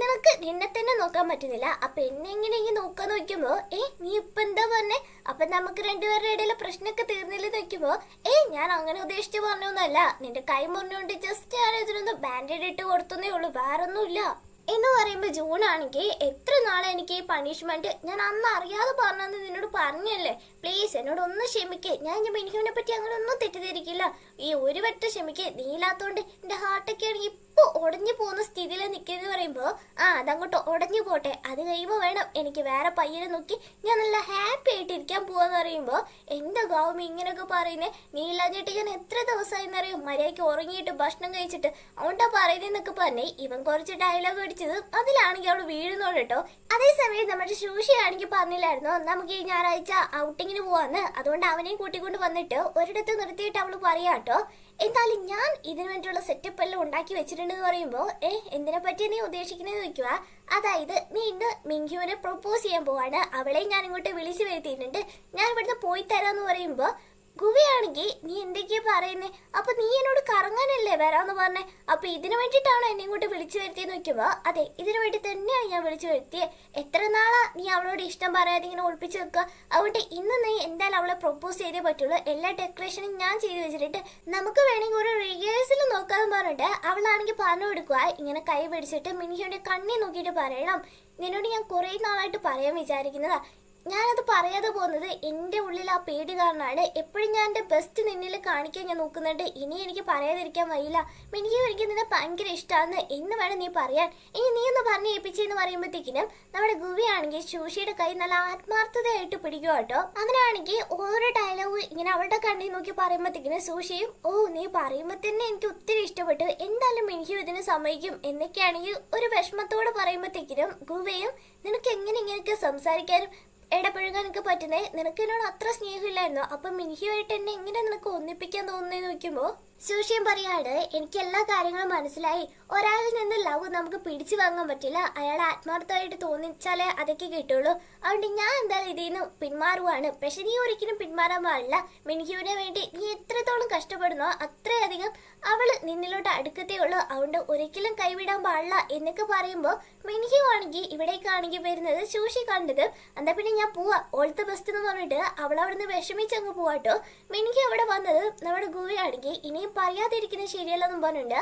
നിനക്ക് നിന്നെ തന്നെ നോക്കാൻ പറ്റുന്നില്ല, അപ്പൊ എന്നെ എങ്ങനെയെങ്കിൽ നോക്കാൻ നോക്കുമ്പോ നീ ഇപ്പൊ എന്താ പറഞ്ഞേ, അപ്പൊ നമുക്ക് രണ്ടുപേരുടെ ഇടയിലെ പ്രശ്നമൊക്കെ തീർന്നില്ലെന്ന് വെക്കുമ്പോ ഞാൻ അങ്ങനെ ഉദ്ദേശിച്ച് പറഞ്ഞൊന്നുമല്ല, നിന്റെ കൈ മുറിഞ്ഞുകൊണ്ട് ജസ്റ്റ് ഞാൻ ഇതിനൊന്ന് ബാൻഡേഡ് ഇട്ട് കൊടുത്തേ ഉള്ളൂ, വേറൊന്നുമില്ല എന്ന് പറയുമ്പോൾ ജൂൺ ആണെങ്കിൽ എത്ര നാളെ എനിക്ക് ഈ പണിഷ്മെന്റ് ഞാൻ അന്ന് അറിയാതെ പറഞ്ഞത് നിന്നോട് പറഞ്ഞല്ലേ, പ്ലീസ് എന്നോട് ഒന്ന് ക്ഷമിക്കേ, ഞാൻ മിനിഹുവിനെ പറ്റി അങ്ങനെ ഒന്നും തെറ്റിദ്ധരിക്കില്ല, ഈ ഒരു വട്ട ക്ഷമിക്കേ, നീ ഇല്ലാത്തോണ്ട് എന്റെ ഹാർട്ടൊക്കെ ആണെങ്കിൽ ഇപ്പൊ ഉടഞ്ഞു പോകുന്ന സ്ഥിതിയിൽ നിൽക്കുന്നത് പറയുമ്പോൾ അതങ്ങോട്ട് ഉടഞ്ഞു പോട്ടെ, അത് കഴിയുമ്പോൾ വേണം എനിക്ക് വേറെ പയ്യനെ നോക്കി ഞാൻ നല്ല ഹാപ്പി ആയിട്ട് ഇരിക്കാൻ പോവാന്ന് പറയുമ്പോൾ എന്താ ഗൗമി ഇങ്ങനെയൊക്കെ പറയുന്നേ, നീ ഇല്ലാഞ്ഞിട്ട് ഞാൻ എത്ര ദിവസമായിന്ന് അറിയും, മര്യാദയ്ക്ക് ഉറങ്ങിയിട്ട് ഭക്ഷണം കഴിച്ചിട്ട് അതുകൊണ്ടാ പറയുന്നതെന്നൊക്കെ പറഞ്ഞേ ഇവൻ കുറച്ച് ഡയലോഗ് അടിച്ചത് അതിലാണെങ്കിൽ അവള് വീഴുന്നോളൂ കേട്ടോ. അതേസമയം നമ്മുടെ ശൂഷിയാണെങ്കിൽ പറഞ്ഞില്ലായിരുന്നോ നമുക്ക് ഈ ഞായറാഴ്ച ഔട്ടിങ്ങിന് പോവാന്ന്, അതുകൊണ്ട് അവനെയും കൂട്ടിക്കൊണ്ട് വന്നിട്ട് ഒരിടത്ത് നിർത്തിയിട്ട് അവള് പറയാട്ടോ എന്തായാലും ഞാൻ ഇതിനു വേണ്ടിയുള്ള സെറ്റപ്പ് എല്ലാം ഉണ്ടാക്കി വെച്ചിട്ടുണ്ടെന്ന് പറയുമ്പോൾ എന്തിനെ പറ്റി നീ ഉദ്ദേശിക്കുന്നത് വെക്കുക, അതായത് നീ ഇന്ന് മിങ്ക്യുവിനെ പ്രൊപ്പോസ് ചെയ്യാൻ പോവാണ്, അവളെ ഞാൻ ഇങ്ങോട്ട് വിളിച്ചു വരുത്തിയിട്ടുണ്ട്, ഞാൻ ഇവിടുന്ന് പോയി തരാന്ന് പറയുമ്പോൾ ഗുവയാണെങ്കിൽ നീ എന്തൊക്കെയാ പറയുന്നേ? അപ്പൊ നീ എന്നോട് കറങ്ങാനല്ലേ വരാന്ന് പറഞ്ഞേ? അപ്പൊ ഇതിനു വേണ്ടിയിട്ടാണോ എന്നെ ഇങ്ങോട്ട് വിളിച്ചു വരുത്തിയെന്ന് വെക്കുമ്പോ അതെ, ഇതിനു വേണ്ടി തന്നെയാണ് ഞാൻ വിളിച്ചു വരുത്തിയേ. എത്ര നാളാ നീ അവളോട് ഇഷ്ടം പറയാതെ ഇങ്ങനെ ഒളിപ്പിച്ചു വെക്കുക? അതുകൊണ്ട് ഇന്ന് നീ എന്തായാലും അവളെ പ്രൊപ്പോസ് ചെയ്തേ പറ്റുള്ളൂ. എല്ലാ ഡെക്കറേഷനും ഞാൻ ചെയ്ത് വെച്ചിട്ട് നമുക്ക് വേണമെങ്കിൽ ഒരു റിഹേഴ്സൽ നോക്കാന്ന് പറഞ്ഞിട്ട് അവളാണെങ്കിൽ പറഞ്ഞു കൊടുക്കുക. ഇങ്ങനെ കൈ പിടിച്ചിട്ട് മിനിയുടെ കണ്ണി നോക്കിയിട്ട് പറയണം, നിന്നോട് ഞാൻ കുറെ നാളായിട്ട് പറയാൻ വിചാരിക്കുന്നതാ. ഞാനത് പറയാതെ പോകുന്നത് എൻ്റെ ഉള്ളിൽ ആ പേടി കാരണമാണ്. എപ്പോഴും ഞാൻ എൻ്റെ ബെസ്റ്റ് നിന്നിൽ കാണിക്കാൻ ഞാൻ നോക്കുന്നുണ്ട്. ഇനി എനിക്ക് പറയാതിരിക്കാൻ വയ്യില്ല. എനിക്ക് നിന്നെ ഭയങ്കര ഇഷ്ടമാണ് എന്ന് വേണം നീ പറയാൻ. ഇനി നീ ഒന്ന് പറഞ്ഞ് ഏൽപ്പിച്ചെന്ന് പറയുമ്പോഴത്തേക്കിനും നമ്മുടെ ഗുവിയാണെങ്കിൽ ശൂഷിയുടെ കൈ നല്ല ആത്മാർത്ഥതയായിട്ട് പിടിക്കുക കേട്ടോ. അങ്ങനെയാണെങ്കിൽ ഓരോ ഡയലോഗ് ഇങ്ങനെ അവളുടെ കണ്ണിൽ നോക്കി പറയുമ്പോഴത്തേക്കിനും സൂഷിയും ഓ നീ പറയുമ്പോൾ തന്നെ എനിക്ക് ഒത്തിരി ഇഷ്ടപ്പെട്ടു, എന്തായാലും എനിക്ക് ഇതിന് സമ്മതിക്കും എന്നൊക്കെയാണെങ്കിൽ ഒരു വിഷമത്തോടെ പറയുമ്പോഴത്തേക്കിനും ഗുവയും നിനക്ക് എങ്ങനെ ഇങ്ങനെയൊക്കെ സംസാരിക്കാനും ഇടപഴകാനൊക്കെ പറ്റുന്നേ? നിനക്ക് എന്നോട് അത്ര സ്നേഹമില്ലായിരുന്നോ? അപ്പം മിനിയുമായിട്ട് എന്നെ എങ്ങനെ നിനക്ക് ഒന്നിപ്പിക്കാൻ തോന്നുന്നതെന്ന് നോക്കുമ്പോൾ സൂഷിയും പറയാട്, എനിക്ക് എല്ലാ കാര്യങ്ങളും മനസ്സിലായി. ഒരാളിൽ നിന്ന് ലവ് നമുക്ക് പിടിച്ചു വാങ്ങാൻ പറ്റില്ല. അയാൾ ആത്മാർത്ഥമായിട്ട് തോന്നിച്ചാലേ അതൊക്കെ കിട്ടുള്ളൂ. അതുകൊണ്ട് ഞാൻ എന്തായാലും ഇതിൽ നിന്ന് പിന്മാറുവാണ്. പക്ഷെ നീ ഒരിക്കലും പിന്മാറാൻ പാടില്ല. മിനിയുവിനെ വേണ്ടി നീ എത്രത്തോളം കഷ്ടപ്പെടുന്നോ അത്രയധികം അവള് നിന്നിലോട്ട് അടുക്കത്തേ ഉള്ളൂ. അതുകൊണ്ട് ഒരിക്കലും കൈവിടാൻ പാടില്ല എന്നൊക്കെ പറയുമ്പോൾ മിനിയു ആണെങ്കിൽ ഇവിടേക്കാണെങ്കിൽ വരുന്നത് സൂഷി കണ്ടത്. എന്താ പിന്നെ ഞാൻ പോവാ, ഓൾ ദ ബെസ്റ്റ് എന്ന് പറഞ്ഞിട്ട് അവൾ അവിടുന്ന് വിഷമിച്ചങ്ങ് പോവാട്ടോ. മിനിയു അവിടെ വന്നത് നമ്മുടെ ഗുവയാണെങ്കിൽ ഇനിയും പറയാതിരിക്കുന്നത് ശരിയല്ലെന്നും പറഞ്ഞിട്ടുണ്ട്.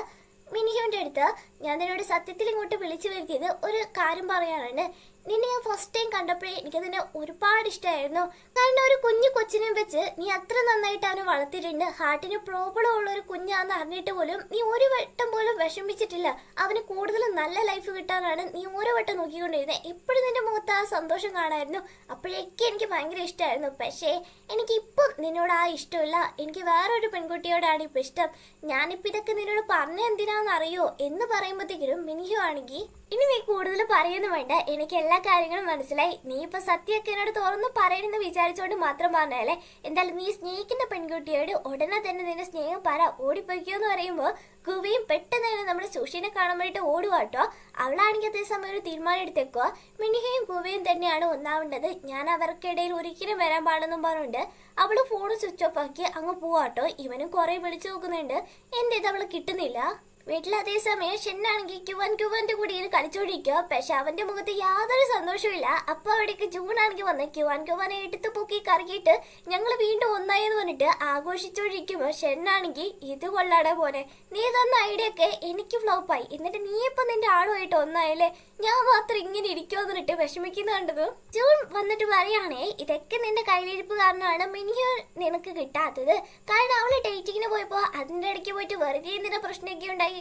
മിനിയുവിൻ്റെ അടുത്ത് ഞാൻ നിന്നോട് സത്യത്തിൽ ഇങ്ങോട്ട് വിളിച്ചു വരുത്തിയത് ഒരു കാര്യം പറയാനാണ്. നിന്നെ ഞാൻ ഫസ്റ്റ് ടൈം കണ്ടപ്പോഴേ എനിക്കതിനെ ഒരുപാട് ഇഷ്ടമായിരുന്നു. കാരണം ഒരു കുഞ്ഞു കൊച്ചിനെ വെച്ച് നീ അത്ര നന്നായിട്ട് അവനെ വളർത്തിയിട്ടുണ്ട്. ഹാർട്ടിന് പ്രോബ്ലം ഉള്ള ഒരു കുഞ്ഞാന്ന് അറിഞ്ഞിട്ട് പോലും നീ ഒരു വട്ടം പോലും വിഷമിച്ചിട്ടില്ല. അവന് കൂടുതൽ നല്ല ലൈഫ് കിട്ടാനാണ് നീ ഓരോ വട്ടം നോക്കിക്കൊണ്ടിരുന്നത്. എപ്പോഴും നിന്റെ മുഖത്ത് ആ സന്തോഷം കാണായിരുന്നു. അപ്പോഴേക്ക് എനിക്ക് ഭയങ്കര ഇഷ്ടമായിരുന്നു. പക്ഷേ എനിക്കിപ്പം നിന്നോട് ആ ഇഷ്ടമില്ല. എനിക്ക് വേറൊരു പെൺകുട്ടിയോടാണ് ഇപ്പം ഇഷ്ടം. ഞാനിപ്പോൾ ഇതൊക്കെ നിന്നോട് പറഞ്ഞ എന്തിനാന്ന് അറിയോ എന്ന് പറയുമ്പോഴത്തേക്കും മിനിയു ആണെങ്കിൽ ഇനി നീ കൂടുതൽ പറയുന്നു വേണ്ട, എനിക്ക് എല്ലാ കാര്യങ്ങളും മനസ്സിലായി. നീ ഇപ്പൊ സത്യമൊക്കെ എന്നോട് തുറന്നു പറയണമെന്ന് വിചാരിച്ചോണ്ട് മാത്രം പറഞ്ഞല്ലേ. എന്തായാലും നീ സ്നേഹിക്കുന്ന പെൺകുട്ടിയോട് ഉടനെ തന്നെ നിന്റെ സ്നേഹം പറ, ഓടിപ്പോയിക്കോന്ന് പറയുമ്പോൾ ഗുവയും പെട്ടെന്ന് തന്നെ നമ്മുടെ സുഷിനെ കാണാൻ വേണ്ടിയിട്ട് ഓടുവാട്ടോ. അവളാണെങ്കിൽ അതേസമയം ഒരു തീരുമാനം എടുത്തേക്കോ, മിനിഹയും ഗുവയും തന്നെയാണ് ഒന്നാവേണ്ടത്. ഞാൻ അവർക്കിടയിൽ ഒരിക്കലും വരാൻ പാടെന്നും പറഞ്ഞുകൊണ്ട് അവള് ഫോൺ സ്വിച്ച് ഓഫ് ആക്കി അങ്ങ് പോവാട്ടോ. ഇവനും കുറെ വിളിച്ചു നോക്കുന്നുണ്ട്, എന്തേത് അവള് കിട്ടുന്നില്ല. വീട്ടിൽ അതേസമയം ഷെന്നാണെങ്കിൽ ക്യുവാൻ്റെ കൂടി ഇങ്ങനെ കളിച്ചോണ്ടിരിക്കുക. പക്ഷെ അവന്റെ മുഖത്ത് യാതൊരു സന്തോഷമില്ല. അപ്പൊ അവിടേക്ക് ജൂണാണെങ്കിൽ വന്ന് ക്യുവാനെ എടുത്ത് പൊക്കി കറക്കിയിട്ട് ഞങ്ങൾ വീണ്ടും ഒന്നായെന്ന് പറഞ്ഞിട്ട് ആഘോഷിച്ചോണ്ടിരിക്കുമ്പോ ഷെന്നാണെങ്കിൽ ഇത് കൊള്ളാടെ പോലെ നീ തന്ന ഐഡിയ ഒക്കെ എനിക്ക് ഫ്ലോപ്പായി. എന്നിട്ട് നീ ഇപ്പൊ നിന്റെ ആളുമായിട്ട് ഒന്നായല്ലേ, ഞാൻ മാത്രം ഇങ്ങനെ ഇരിക്കുമെന്ന് പറഞ്ഞിട്ട് വിഷമിക്കുന്ന കണ്ടതും ജൂൺ വന്നിട്ട് പറയുകയാണേ, ഇതൊക്കെ നിന്റെ കയ്യിലിരിപ്പ് കാരണമാണ് മിനിയു നിനക്ക് കിട്ടാത്തത്. കാരണം അവള് ഡേറ്റിങ്ങിന് പോയപ്പോ അതിന്റെ ഇടയ്ക്ക് പോയിട്ട് വെറുതെ എന്തിനാ പ്രശ്നമൊക്കെ ഉണ്ടാക്കിയൊക്കെ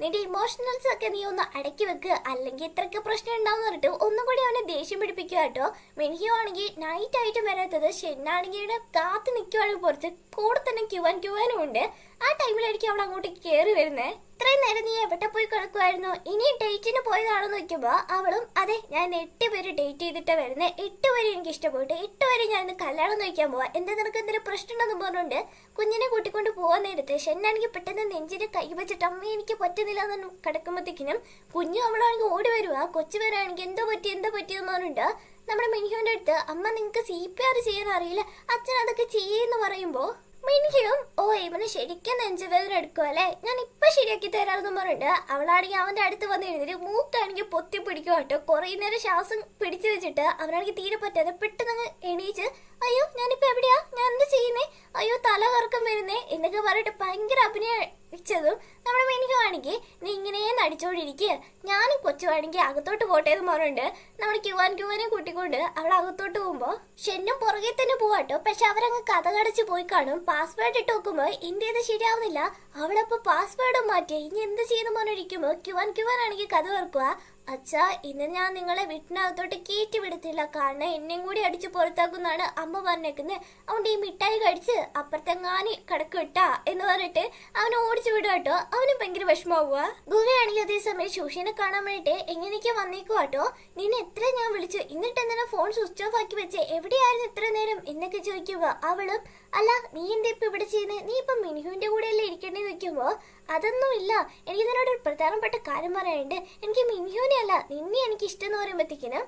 നിന്റെ ഇമോഷണൽസ് ഒക്കെ നീ ഒന്ന് അടക്കി വെക്ക്, അല്ലെങ്കിൽ ഇത്രയൊക്കെ പ്രശ്നം ഉണ്ടാവും പറഞ്ഞിട്ട് ഒന്നും കൂടി അവനെ ദേഷ്യം പിടിപ്പിക്കുക കേട്ടോ. മിനിയു ആണെങ്കിൽ നൈറ്റ് ആയിട്ട് വരാത്തത് ഷെന്നാണെങ്കിൽ കാത്തു നിൽക്കുവാണെങ്കിൽ പുറത്ത് കൂടെ തന്നെ ക്യുവാനും ഉണ്ട്. ആ ടൈമിലായിരിക്കും അവൾ അങ്ങോട്ട് കയറി വരുന്നത്. ഇത്രയും നേരം നീ എവിടെ പോയി കിടക്കുമായിരുന്നു, ഇനി ഡേറ്റിന് പോയതാണെന്ന് നോക്കുമ്പോ അവളും അതെ ഞാൻ 8 പേര് ഡേറ്റ് ചെയ്തിട്ടാ വരുന്നത്, 8 പേര് എനിക്ക് ഇഷ്ടപ്പെട്ടു, 8 പേര് ഞാൻ ഇന്ന് കല്യാണം നോക്കാൻ പോവാ, എന്താ നിനക്ക് എന്തെങ്കിലും പ്രശ്നം ഉണ്ടെന്ന് പറഞ്ഞുകൊണ്ട് കുഞ്ഞിനെ കൂട്ടിക്കൊണ്ട് പോകാൻ നേരത്തെ ഷെന്നാണെങ്കിൽ പെട്ടെന്ന് നെഞ്ചിന് കൈ വെച്ചിട്ട് അമ്മ എനിക്ക് പറ്റുന്നില്ല എന്ന് കിടക്കുമ്പോഴത്തേക്കിനും കുഞ്ഞു അവളാണെങ്കിൽ ഓടി വരുവാ. കൊച്ചു പേരാണെങ്കിൽ എന്തോ പറ്റിയെന്ന് പറഞ്ഞിട്ട് നമ്മുടെ മിനിഹുവിന്റെ അടുത്ത് അമ്മ നിങ്ങൾക്ക് CPR ചെയ്യാൻ അറിയില്ല, അച്ഛൻ അതൊക്കെ ചെയ്യുമെന്ന് പറയുമ്പോ മിനിയും ഓ ഇവന് ശരിക്കും നെഞ്ചുവേദന എടുക്കുമല്ലേ, ഞാൻ ഇപ്പൊ ശരിയാക്കി തരാമെന്ന് പറഞ്ഞിട്ട് അവളാണെങ്കിൽ അവന്റെ അടുത്ത് വന്ന് എഴുതിട്ട് മൂക്കാണെങ്കിൽ പൊത്തി പിടിക്കുക കേട്ടോ. കുറെ നേരം ശ്വാസം പിടിച്ചു വെച്ചിട്ട് അവനാണെങ്കിൽ തീരെ പറ്റാതെ പെട്ടെന്ന് എണീച്ച് അയ്യോ ഞാനിപ്പോ എവിടെയാ, ഞാൻ എന്താ ചെയ്യുന്നേ, അയ്യോ തല കറക്കം വരുന്നേ എന്നൊക്കെ പറഞ്ഞിട്ട് ഭയങ്കര അഭിനയിച്ചതും നമ്മുടെ മിനിക്കുവാണെങ്കിൽ നീ ഇങ്ങനെ നടിച്ചോണ്ടിരിക്കുക, ഞാനും കൊച്ചുവാണെങ്കിൽ അകത്തോട്ട് പോട്ടെ എന്ന് പറഞ്ഞിട്ട് നമ്മുടെ ക്യുവാനെ കൂട്ടിക്കൊണ്ട് അവൾ അകത്തോട്ട് പോകുമ്പോ ഷെന്നും പുറകെ തന്നെ പോവാട്ടോ. പക്ഷെ അവരങ്ങ് കഥ കടച്ച് പോയി കാണും. പാസ്വേഡ് ഇട്ട് നോക്കുമ്പോ എന്റേത് ശരിയാവുന്നില്ല. അവളപ്പോ പാസ്വേഡ് മാറ്റി ഇനി എന്ത് ചെയ്യുന്ന പറഞ്ഞിരിക്കുമ്പോ ക്യുവാനാണെങ്കിൽ കഥ ഓർക്കുക, അച്ഛാ ഇന്ന് ഞാൻ നിങ്ങളെ വീട്ടിനകത്തോട്ട് കയറ്റി വിടത്തില്ല, കാരണം എന്നെയും കൂടി അടിച്ച് പുറത്താക്കുന്നാണ് അമ്മ പറഞ്ഞേക്കുന്നത്. അതുകൊണ്ട് ഈ മിഠായി കഴിച്ച് അപ്പുറത്തെങ്ങാനി കിടക്കിട്ടാ എന്ന് പറഞ്ഞിട്ട് അവനെ ഓടിച്ചു വിടുക കേട്ടോ. അവനും ഭയങ്കര വിഷമാവുക. ഗുവയാണെങ്കിൽ അതേസമയം ശൂഷിനെ കാണാൻ വേണ്ടിട്ട് എങ്ങനെയൊക്കെ വന്നേക്കുവാട്ടോ. നിന്നെ എത്ര ഞാൻ വിളിച്ചു, എന്നിട്ട് എന്തിനാ ഫോൺ സ്വിച്ച് ഓഫ് ആക്കി വെച്ച്, എവിടെയായിരുന്നു ഇത്ര നേരം എന്നൊക്കെ ചോദിക്കുക. അവളും അല്ല നീ എന്താ ഇപ്പൊ ഇവിടെ ചെയ്യുന്നത്, നീ ഇപ്പൊ മിനിഹുവിന്റെ കൂടെ അല്ലേ ഇരിക്കേണ്ടെന്ന് വെക്കുമ്പോ അതൊന്നും ഇല്ല, എനിക്ക് ഇതിനോട് ഒരു പ്രധാനപ്പെട്ട കാര്യം പറയാനുണ്ട്. എനിക്ക് മിനിഹുവിനെ അല്ല നിന്നെ എനിക്ക് ഇഷ്ടം എന്ന് പറയുമ്പോഴത്തേക്കിനും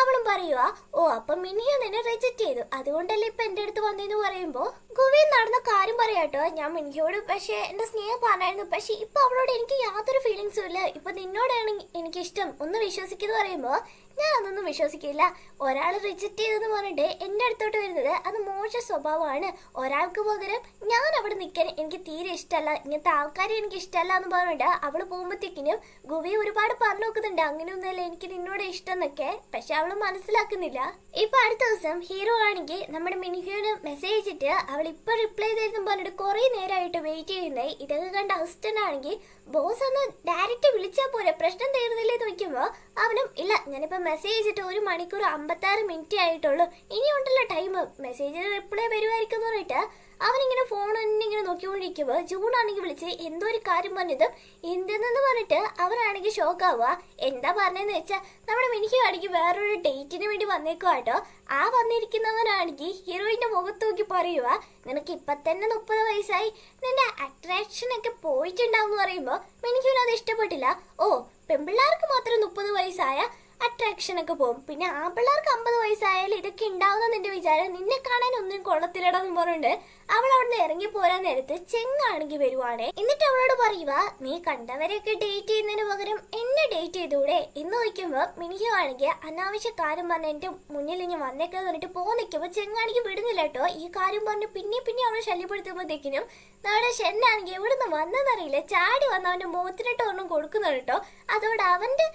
അവളും പറയുക, ഓ അപ്പൊ മിനിയോ നിന്നെ റിജക്ട് ചെയ്തു, അതുകൊണ്ടല്ലേ ഇപ്പൊ എന്റെ അടുത്ത് വന്നേന്ന് പറയുമ്പോ ഗുവി നടന്ന കാര്യം പറയാട്ടോ. ഞാൻ മിനിയോട് പക്ഷെ എന്റെ സ്നേഹം പറഞ്ഞായിരുന്നു, പക്ഷെ ഇപ്പൊ അവളോട് എനിക്ക് യാതൊരു ഫീലിങ്സും ഇല്ല. ഇപ്പൊ നിന്നോടാണ് എനിക്കിഷ്ടം, ഒന്ന് വിശ്വസിക്കുന്നു പറയുമ്പോ ഞാൻ അതൊന്നും വിശ്വസിക്കില്ല. ഒരാൾ റിജക്ട് ചെയ്തെന്ന് പറഞ്ഞിട്ട് എന്റെ അടുത്തോട്ട് വരുന്നത് അത് മോശ സ്വഭാവമാണ്. ഒരാൾക്ക് പകരം ഞാൻ അവിടെ നിൽക്കാൻ എനിക്ക് തീരെ ഇഷ്ടമല്ല, ഇങ്ങനത്തെ ആൾക്കാരെ എനിക്ക് ഇഷ്ടമല്ല എന്ന് പറഞ്ഞിട്ട് അവള് പോകുമ്പോഴത്തേക്കിനും ഗുവി ഒരുപാട് പറഞ്ഞു നോക്കുന്നുണ്ട്, അങ്ങനെയൊന്നുമല്ല എനിക്ക് നിന്നോട് ഇഷ്ടം എന്നൊക്കെ. പക്ഷെ അവള് മനസ്സിലാക്കുന്നില്ല. ഇപ്പൊ അടുത്ത ദിവസം ഹീറോ ആണെങ്കിൽ നമ്മുടെ മിനിഹ്യോന് മെസ്സേജ് ഇട്ട് അവൾ ഇപ്പൊ റിപ്ലൈ ചെയ്തെന്ന് പറഞ്ഞിട്ട് കുറെ നേരമായിട്ട് വെയിറ്റ് ചെയ്യുന്നത്. ഇതൊക്കെ കണ്ട അസിസ്റ്റന്റ് ആണെങ്കിൽ ബോസ് ഒന്ന് ഡയറക്റ്റ് വിളിച്ചാൽ പോരെ, പ്രശ്നം തീർന്നില്ലേ എന്ന് വെക്കുമ്പോ അവനും ഇല്ല, ഞാനിപ്പോ മെസ്സേജ് ഇട്ട് 1 മണിക്കൂർ 56 മിനിറ്റ് ആയിട്ടുള്ളൂ, ഇനി ഉണ്ടല്ലോ ടൈം, മെസ്സേജിന് റിപ്ലൈ വരുമായിരിക്കും എന്ന് പറഞ്ഞിട്ട് അവനിങ്ങനെ ഫോൺ തന്നെ ഇങ്ങനെ നോക്കിക്കൊണ്ടിരിക്കുമ്പോ ജൂൺ ആണെങ്കിൽ വിളിച്ച് എന്തോ ഒരു കാര്യം പറഞ്ഞതും എന്തെന്ന് പറഞ്ഞിട്ട് അവനാണെങ്കിൽ ഷോക്ക് ആവുക. എന്താ പറഞ്ഞതെന്ന് വെച്ചാൽ നമ്മുടെ മിനിക്ക് ആണെങ്കിൽ വേറൊരു ഡേറ്റിന് വേണ്ടി വന്നേക്കുക കേട്ടോ. ആ വന്നിരിക്കുന്നവനാണെങ്കിൽ ഹീറോയിന്റെ മുഖത്ത് നോക്കി പറയുക, നിനക്ക് ഇപ്പൊ തന്നെ 30 വയസ്സായി, നിന്റെ അട്രാക്ഷൻ ഒക്കെ പോയിട്ടുണ്ടാവും എന്ന് പറയുമ്പോ മിനിക്കിന് അത് ഇഷ്ടപ്പെട്ടില്ല. ഓ പെൺപിള്ളേർക്ക് മാത്രം 30 വയസ്സായ അട്രാക്ഷൻ ഒക്കെ പോകും, പിന്നെ ആ പിള്ളേർക്ക് 50 വയസ്സായാലും ഇതൊക്കെ ഉണ്ടാവുന്ന നിന്റെ വിചാരം, നിന്നെ കാണാൻ ഒന്നും കൊള്ളത്തിലടാന്ന് പറഞ്ഞിട്ട് അവൾ അവിടുന്ന് ഇറങ്ങി പോരാൻ നേരത്ത് ചെങ്ങാണെങ്കിൽ വരുവാണേ. എന്നിട്ട് അവളോട് പറയുക, നീ കണ്ടവരെയൊക്കെ ഡേറ്റ് ചെയ്യുന്നതിന് പകരം എന്നെ ഡേറ്റ് ചെയ്തൂടെ എന്ന് ചോദിക്കുമ്പോ മിനിഹോ ആണെങ്കിൽ അനാവശ്യ കാര്യം പറഞ്ഞ എന്റെ മുന്നിൽ ഇനി വന്നേക്കാന്ന് പറഞ്ഞിട്ട് പോ നിൽക്കുമ്പോ ചെങ്ങാണെങ്കിൽ വിടുന്നില്ല കേട്ടോ. ഈ കാര്യം പറഞ്ഞ് പിന്നെ അവളെ ശല്യപ്പെടുത്തുമ്പോഴത്തേക്കിനും നാളെ ഷെന്നാണെങ്കിൽ എവിടുന്ന് വന്നതെന്നറിയില്ല, ചാടി വന്ന് അവന്റെ മുഖത്തിനിട്ട് ഒരെണ്ണം കൊടുക്കുന്നു കേട്ടോ. അതോടെ അവന്റെ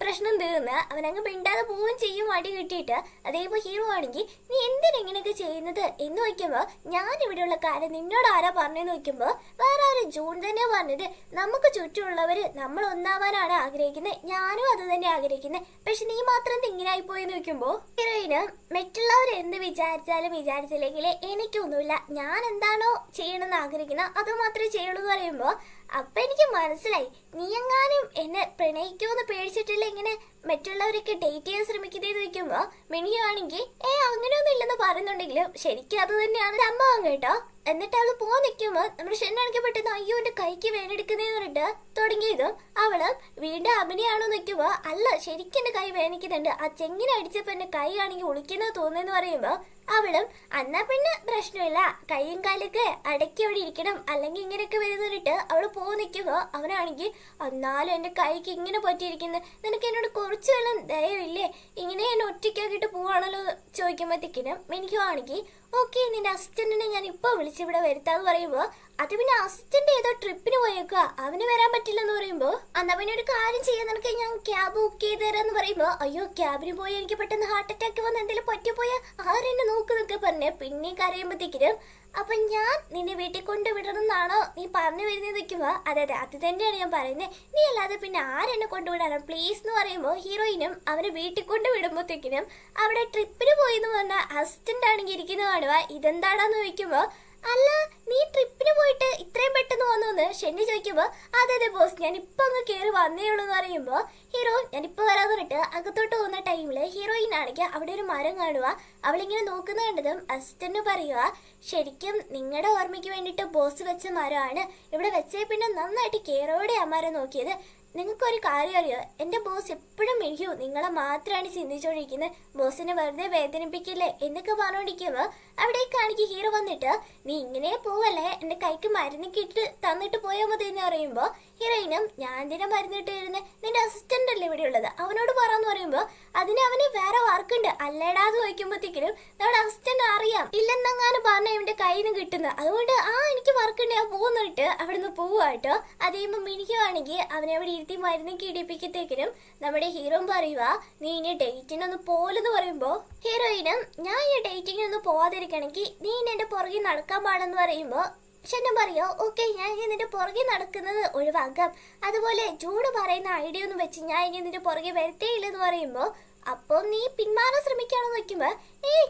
പ്രശ്നം തീർന്ന് അവനങ്ങ് മിണ്ടാതെ പോവുകയും ചെയ്യും അടി കിട്ടിയിട്ട്. അതേപോലെ ഹീറോ ആണെങ്കിൽ നീ എന്തിനാ ഇങ്ങനെയൊക്കെ ചെയ്യുന്നത് എന്ന് ചോദിക്കുമ്പോൾ ഞാൻ ഇവിടെയുള്ള കാര്യം നിന്നോട് ആരാ പറഞ്ഞതെന്ന് ചോദിക്കുമ്പോൾ വേറെ ആരും ജൂൺ തന്നെ പറഞ്ഞത്, നമുക്ക് ചുറ്റുമുള്ളവർ നമ്മൾ ഒന്നാവാനാണ് ആഗ്രഹിക്കുന്നത്, ഞാനും അത് തന്നെ ആഗ്രഹിക്കുന്നത്, പക്ഷെ നീ മാത്രം ഇങ്ങനായി പോയെന്ന് ചോദിക്കുമ്പോൾ ഹീറോയിന് മറ്റുള്ളവർ എന്ത് വിചാരിച്ചില്ലെങ്കിൽ എനിക്കൊന്നുമില്ല, ഞാൻ എന്താണോ ചെയ്യണമെന്ന് ആഗ്രഹിക്കുന്നത് അത് മാത്രമേ ചെയ്യുള്ളൂ എന്ന് പറയുമ്പോൾ അപ്പൊ എനിക്ക് മനസ്സിലായി നീ എങ്ങാനും എന്നെ പ്രണയിക്കുമെന്ന് പേടിച്ചിട്ടില്ല ഇങ്ങനെ മറ്റുള്ളവരൊക്കെ ഡേറ്റ് ചെയ്യാൻ ശ്രമിക്കുന്നതെന്ന് ചോദിക്കുമ്പോ മിനിയോ ആണെങ്കിൽ അങ്ങനെയൊന്നും ഇല്ലെന്ന് പറയുന്നുണ്ടെങ്കിലും ശരിക്കും അത് തന്നെയാണ് സംഭവം കേട്ടോ. എന്നിട്ട് അവള് പോകാൻ നിൽക്കുമ്പോ നമ്മുടെ ഷെന്നാണെങ്കിൽ പെട്ടെന്ന് അയ്യോ എന്റെ കൈക്ക് വേദനിക്കുന്നതെന്ന് പറഞ്ഞിട്ട് തുടങ്ങിയതും അവള് വീണ്ടും അഭിനയാണോ നിൽക്കുമ്പോ അല്ല ശരിക്കും എന്റെ കൈ വേദനിക്കുന്നുണ്ട്, ആ ചെങ്ങിനെ അടിച്ചപ്പോ എന്റെ കൈ ആണെങ്കിൽ ഒളിക്കുന്നത് തോന്നുന്നെന്ന് പറയുമ്പോ അവളും എന്നാ പിന്നെ പ്രശ്നമില്ല, കൈയും കാലൊക്കെ അടക്കി അവിടെ ഇരിക്കണം, അല്ലെങ്കിൽ ഇങ്ങനെയൊക്കെ വരുന്നിട്ട് അവള് പോ നിൽക്കുമ്പോ അവനാണെങ്കിൽ എന്നാലും എന്റെ കൈക്ക് ഇങ്ങനെ പറ്റിയിരിക്കുന്നത്, നിനക്ക് എന്നോട് കുറച്ചു വല്ലതും ദയവില്ലേ, ഇങ്ങനെ എന്നെ ഒറ്റയ്ക്കാക്കിയിട്ട് പോവാണല്ലോ ചോദിക്കുമ്പോഴത്തേക്കിനും എനിക്കും ആണെങ്കിൽ ഓക്കെ നിന്റെ അസിസ്റ്റന്റിനെ ഞാൻ ഇപ്പൊ വിളിച്ചിവിടെ വരുത്താന്ന് പറയുമ്പോ അത് പിന്നെ അസിസ്റ്റന്റ് ഏതോ ട്രിപ്പിന് പോയേക്കുക, അവന് വരാൻ പറ്റില്ലെന്ന് പറയുമ്പോ എന്നാ പിന്നെ ഒരു കാര്യം ചെയ്യാൻ നിനക്ക് ഞാൻ ക്യാബ് ബുക്ക് ചെയ്ത് തരാന്ന് പറയുമ്പോ അയ്യോ ക്യാബിന് പോയി എനിക്ക് പെട്ടെന്ന് ഹാർട്ട് അറ്റാക്ക് വന്ന് എന്തെങ്കിലും പറ്റിപ്പോയാ ആരെന്നെ നോക്കുന്നൊക്കെ പറഞ്ഞേ. പിന്നെ കരയുമ്പോഴത്തേക്കിനും അപ്പൊ ഞാൻ നിന്നെ വീട്ടിൽ കൊണ്ട് വിടണമെന്നാണോ നീ പറഞ്ഞു വരുന്നത് നിൽക്കുമ്പോ അതെ അത് തന്നെയാണ് ഞാൻ പറയുന്നത്, നീ അല്ലാതെ പിന്നെ ആരെന്നെ കൊണ്ടുവിടാനോ പ്ലീസ് എന്ന് പറയുമ്പോ ഹീറോയിനും അവനെ വീട്ടിൽ കൊണ്ട് വിടുമ്പോഴത്തേക്കിനും അവിടെ ട്രിപ്പിന് പോയി എന്ന് പറഞ്ഞ അസിസ്റ്റന്റ് ആണെങ്കിൽ ഇരിക്കുന്ന കാണുക. ഇതെന്താണെന്ന് ചോദിക്കുമ്പോ അല്ല നീ ട്രിപ്പിന് പോയിട്ട് ഇത്രയും പെട്ടെന്ന് വന്നു ഷെന്നി ചോദിക്കുമ്പോ അതെ ബോസ് ഞാൻ ഇപ്പൊ അങ്ങ് കയറി വന്നേ ഉള്ളൂ എന്ന് പറയുമ്പോ ഹീറോ ഞാനിപ്പോ വരാന്ന് പറഞ്ഞിട്ട് അകത്തോട്ട് പോകുന്ന ടൈമില് ഹീറോയിൻ ആണെങ്കിൽ അവിടെ ഒരു മരം കാണുക. അവളിങ്ങനെ നോക്കുന്ന കണ്ടതും അസിസ്റ്റന്റ് പറയുക, ശരിക്കും നിങ്ങളുടെ ഓർമ്മയ്ക്ക് വേണ്ടിയിട്ട് ബോസ് വെച്ച മരമാണ്, ഇവിടെ വെച്ചേ പിന്നെ നന്നായിട്ട് കെയറോടെ ആ മരം നോക്കിയത്. നിങ്ങൾക്കൊരു കാര്യം അറിയോ, എൻ്റെ ബോസ് എപ്പോഴും എനിക്കോ നിങ്ങളെ മാത്രമാണ് ചിന്തിച്ചോണ്ടിരിക്കുന്നത്, ബോസിനെ വെറുതെ വേദനിപ്പിക്കില്ലേ എന്നൊക്കെ പറഞ്ഞോണ്ടിരിക്കുമ്പോ അവിടേക്കാണെങ്കിൽ ഹീറോ വന്നിട്ട് നീ ഇങ്ങനെ പോവല്ലേ, എൻ്റെ കൈക്ക് മരുന്നൊക്കെ ഇട്ട് തന്നിട്ട് പോയാൽ മതി എന്ന് പറയുമ്പോ ഹീറോയിനും ഞാൻ എന്തിനാ മരുന്നിട്ട് വരുന്നത്, നിന്റെ അസിസ്റ്റന്റ് അല്ലേ ഇവിടെ ഉള്ളത് അവനോട് പറയാന്ന് പറയുമ്പോ അതിന് അവന് വേറെ വർക്കുണ്ട് അല്ലേടാന്ന് ചോദിക്കുമ്പോഴത്തേക്കിനും നമ്മുടെ അസിസ്റ്റന്റ് അറിയാം ഇല്ലെന്നെങ്ങാനും പറഞ്ഞ ഇവന്റെ കയ്യിൽ നിന്ന് കിട്ടുന്നത്, അതുകൊണ്ട് എനിക്ക് വർക്കുണ്ട് ഞാൻ പോകുന്നിട്ട് അവിടുന്ന് പോവാട്ടോ. അതേമ്പോ മിനിക്കുവാണെങ്കിൽ അവനെവിടെ ഇരുത്തി മരുന്നൊക്കെ ഇടിപ്പിക്കത്തേക്കിനും നമ്മുടെ ഹീറോ പറയുക നീ ഇനി ഡേറ്റിനൊന്ന് പോലെന്ന് പറയുമ്പോ ഹീറോയിനും ഞാൻ ഈ ഡേറ്റിങ്ങിനൊന്ന് പോവാതിരിക്കണമെങ്കിൽ നീ ഇനി എന്റെ പുറകെ നടക്കാൻ പാടെന്ന് പറയുമ്പോ ഷെന്നും പറയോ ഓക്കെ ഞാൻ ഇനി നിന്റെ പുറകെ നടക്കുന്നത് ഒഴിവാക്കാം, അതുപോലെ ജൂഡ് പറയുന്ന ഐഡിയ ഒന്നും വെച്ച് ഞാൻ ഇനി നിന്റെ പുറകെ വരത്തേ ഇല്ലെന്ന് പറയുമ്പോ അപ്പൊ നീ പിന്മാറാൻ ശ്രമിക്കാണെന്ന് വെക്കുമ്പോ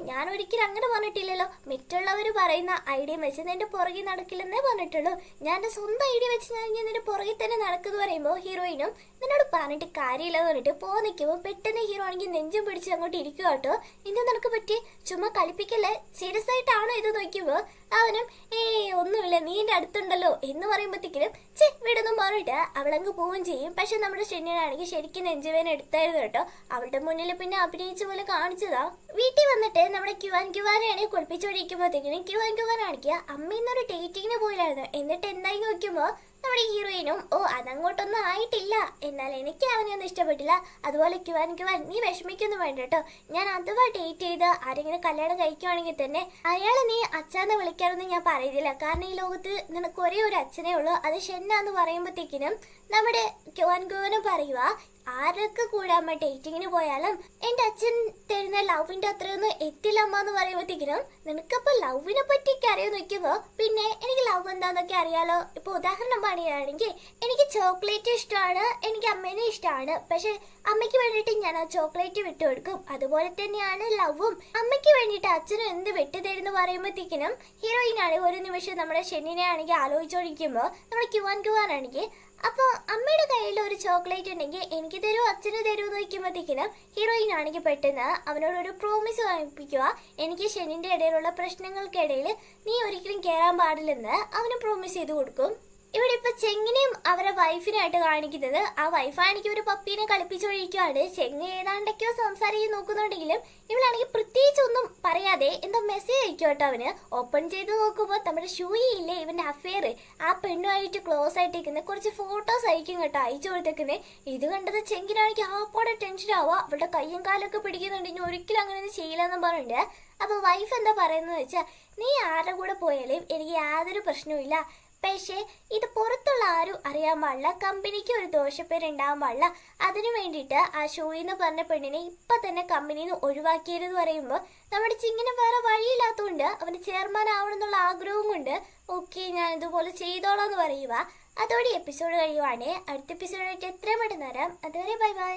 ഞാൻ ഒരിക്കലും അങ്ങനെ പറഞ്ഞിട്ടില്ലല്ലോ, മറ്റുള്ളവർ പറയുന്ന ഐഡിയ വെച്ച് നിന്റെ പുറകെ നടക്കില്ലെന്നേ പറഞ്ഞിട്ടുള്ളൂ, ഞാൻ എന്റെ സ്വന്തം ഐഡിയ വെച്ച് ഞാൻ ഇനി നിന്റെ പുറകെ തന്നെ നടക്കുന്നു പറയുമ്പോ ഹീറോയിനും നിന്നോട് പറഞ്ഞിട്ട് കാര്യമില്ലെന്ന് പറഞ്ഞിട്ട് നിൽക്കുമ്പോ പെട്ടെന്ന് ഹീറോ ആണെങ്കിൽ നെഞ്ചും പിടിച്ച് അങ്ങോട്ട് ഇരിക്കുക കേട്ടോ. എന്താ നിനക്ക് പറ്റി, ചുമ്മാ കളിപ്പിക്കല്ലേ, സീരിയസ് ആയിട്ടാണോ ഇത് നോക്കുമ്പോ അവനും ഒന്നുമില്ല നീ എന്റെ അടുത്തുണ്ടല്ലോ എന്ന് പറയുമ്പോഴത്തേക്കിനും വിടുന്നു പറഞ്ഞിട്ട് അവളങ്ങ് പോവുകയും ചെയ്യും. പക്ഷെ നമ്മുടെ ഷെന്നിനാണെങ്കിൽ ശരിക്കും നെഞ്ചുവേന എടുത്തായിരുന്നു കേട്ടോ. അവളുടെ മുന്നിൽ സിനിമയിൽ പിന്നെ അഭിനയിച്ച പോലെ കാണിച്ചതാ. വീട്ടിൽ വന്നിട്ട് നമ്മുടെ ക്യുവാനെയാണ് കുളിപ്പിച്ചോണ്ടിരിക്കുമ്പോഴത്തേക്കിനും ക്യുവാൻ കാണിക്കുക അമ്മ ഇന്നൊരു ഡേറ്റിങ്ങിന് പോയില്ലായിരുന്നു. എന്നിട്ട് എന്തായി നോക്കുമ്പോ നമ്മുടെ ഹീറോയിനും അതങ്ങോട്ടൊന്നും ആയിട്ടില്ല. എന്നാൽ എനിക്ക് അവനെയൊന്നും ഇഷ്ടപ്പെട്ടില്ല. അതുപോലെ ക്യുവാൻ നീ വിഷമിക്കൊന്നും വേണ്ട കേട്ടോ. ഞാൻ അഥവാ ഡേറ്റ് ചെയ്ത് ആരെങ്കിലും കല്യാണം കഴിക്കുവാണെങ്കിൽ തന്നെ അയാളെ നീ അച്ഛാന്ന് വിളിക്കാനൊന്നും ഞാൻ പറയുന്നില്ല. കാരണം ഈ ലോകത്ത് നിനക്ക് ഒരേ ഒരു അച്ഛനേ ഉള്ളൂ, അത് ഷെന്നാന്ന് പറയുമ്പോഴത്തേക്കിനും നമ്മുടെ ക്യുവാനും പറയുക ആരൊക്കെ കൂടെ അമ്മ ഡേറ്റിങ്ങിന് പോയാലും എന്റെ അച്ഛൻ തരുന്ന ലവിന്റെ അത്രയൊന്നും എത്തില്ല അമ്മ എന്ന് പറയുമ്പോഴത്തേക്കിനും നിനക്കപ്പോ ലവിനെ പറ്റിയൊക്കെ അറിയാൻ നോക്കിയപ്പോ പിന്നെ എനിക്ക് ലവ് എന്താന്നൊക്കെ അറിയാലോ. ഇപ്പൊ ഉദാഹരണം പറയുകയാണെങ്കിൽ എനിക്ക് ചോക്ലേറ്റ് ഇഷ്ടമാണ്, എനിക്ക് അമ്മേനെ ഇഷ്ടമാണ്. പക്ഷെ അമ്മയ്ക്ക് വേണ്ടിയിട്ട് ഞാൻ ആ ചോക്ലേറ്റ് വിട്ടുകൊടുക്കും. അതുപോലെ തന്നെയാണ് ലവും. അമ്മയ്ക്ക് വേണ്ടിയിട്ട് അച്ഛനും എന്ത് വിട്ടുതരുന്ന് പറയുമ്പോഴത്തേക്കിനും ഹീറോയിനാണ് ഒരു നിമിഷം നമ്മുടെ ഷെന്നിനെ ആണെങ്കിൽ ആലോചിച്ചോണ്ടിരിക്കുമ്പോ നമ്മുടെ ക്യുവാനാണെങ്കിൽ അപ്പൊ അമ്മയുടെ കയ്യിൽ ഒരു ചോക്ലേറ്റ് ഉണ്ടെങ്കിൽ എനിക്ക് തരൂ അച്ഛന് തരൂ എന്ന് വയ്ക്കുമ്പോഴത്തേക്കിനും ഹീറോയിൻ ആണെങ്കിൽ പെട്ടെന്ന് അവനോട് ഒരു പ്രോമിസ് വാങ്ങിപ്പിക്കുക. എനിക്ക് ഷെന്നിന്റെ ഇടയിലുള്ള പ്രശ്നങ്ങൾക്കിടയിൽ നീ ഒരിക്കലും കയറാൻ പാടില്ലെന്ന് അവന് പ്രോമിസ് ചെയ്ത് കൊടുക്കും. ഇവിടെ ഇപ്പൊ ചെങ്ങിനെയും അവരെ വൈഫിനായിട്ട് കാണിക്കുന്നത് ആ വൈഫാണെങ്കിൽ ഒരു പപ്പീനെ കളിപ്പിച്ചൊഴിക്കുകയാണ്. ചെങ്ങ് ഏതാണ്ടൊക്കെയോ സംസാരിച്ച് നോക്കുന്നുണ്ടെങ്കിലും ഇവളാണെങ്കിൽ പ്രത്യേകിച്ച് ഒന്നും പറയാതെ എന്തോ മെസ്സേജ് അയക്കും കേട്ടോ. അവന് ഓപ്പൺ ചെയ്ത് നോക്കുമ്പോൾ നമ്മുടെ ഷൂയി ഇല്ലേ ഇവന്റെ അഫെയർ ആ പെണ്ണുമായിട്ട് ക്ലോസ് ആയിട്ടിരിക്കുന്ന കുറച്ച് ഫോട്ടോസ് അയക്കും കേട്ടോ, അയച്ചു കൊടുത്തേക്കുന്നത്. ഇത് കണ്ടത് ചെങ്കിനാണെങ്കിൽ ആപ്പോടെ ടെൻഷൻ ആവുക. അവളുടെ കയ്യും കാലൊക്കെ പിടിക്കുന്നുണ്ടെങ്കിൽ ഒരിക്കലും അങ്ങനെയൊന്നും ചെയ്യില്ലെന്നും പറഞ്ഞിട്ടുണ്ട്. അപ്പൊ വൈഫ് എന്താ പറയുന്നത് വെച്ചാൽ നീ ആരുടെ കൂടെ പോയാലും എനിക്ക് യാതൊരു പ്രശ്നവും. പക്ഷേ ഇത് പുറത്തുള്ള ആരും അറിയാൻ പാടില്ല, കമ്പനിക്ക് ഒരു ദോഷപ്പേരുണ്ടാവാൻ പാടില്ല. അതിനു വേണ്ടിയിട്ട് ആ ഷോയിൽ നിന്ന് പറഞ്ഞ പെണ്ണിനെ ഇപ്പൊ തന്നെ കമ്പനിയിൽ നിന്ന് ഒഴിവാക്കിയതെന്ന് പറയുമ്പോൾ നമ്മുടെ ചിങ്ങിന് വേറെ വഴിയില്ലാത്തതുകൊണ്ട് അവന് ചെയർമാൻ ആവണമെന്നുള്ള ആഗ്രഹവും കൊണ്ട് ഓക്കെ ഞാൻ ഇതുപോലെ ചെയ്തോളാം എന്ന് പറയുക. അതോടെ എപ്പിസോഡ് കഴിയുവാണേ. അടുത്ത എപ്പിസോഡായിട്ട് എത്രയും പെട്ടെന്ന് വരാം. അതുവരെ ബൈ ബൈ.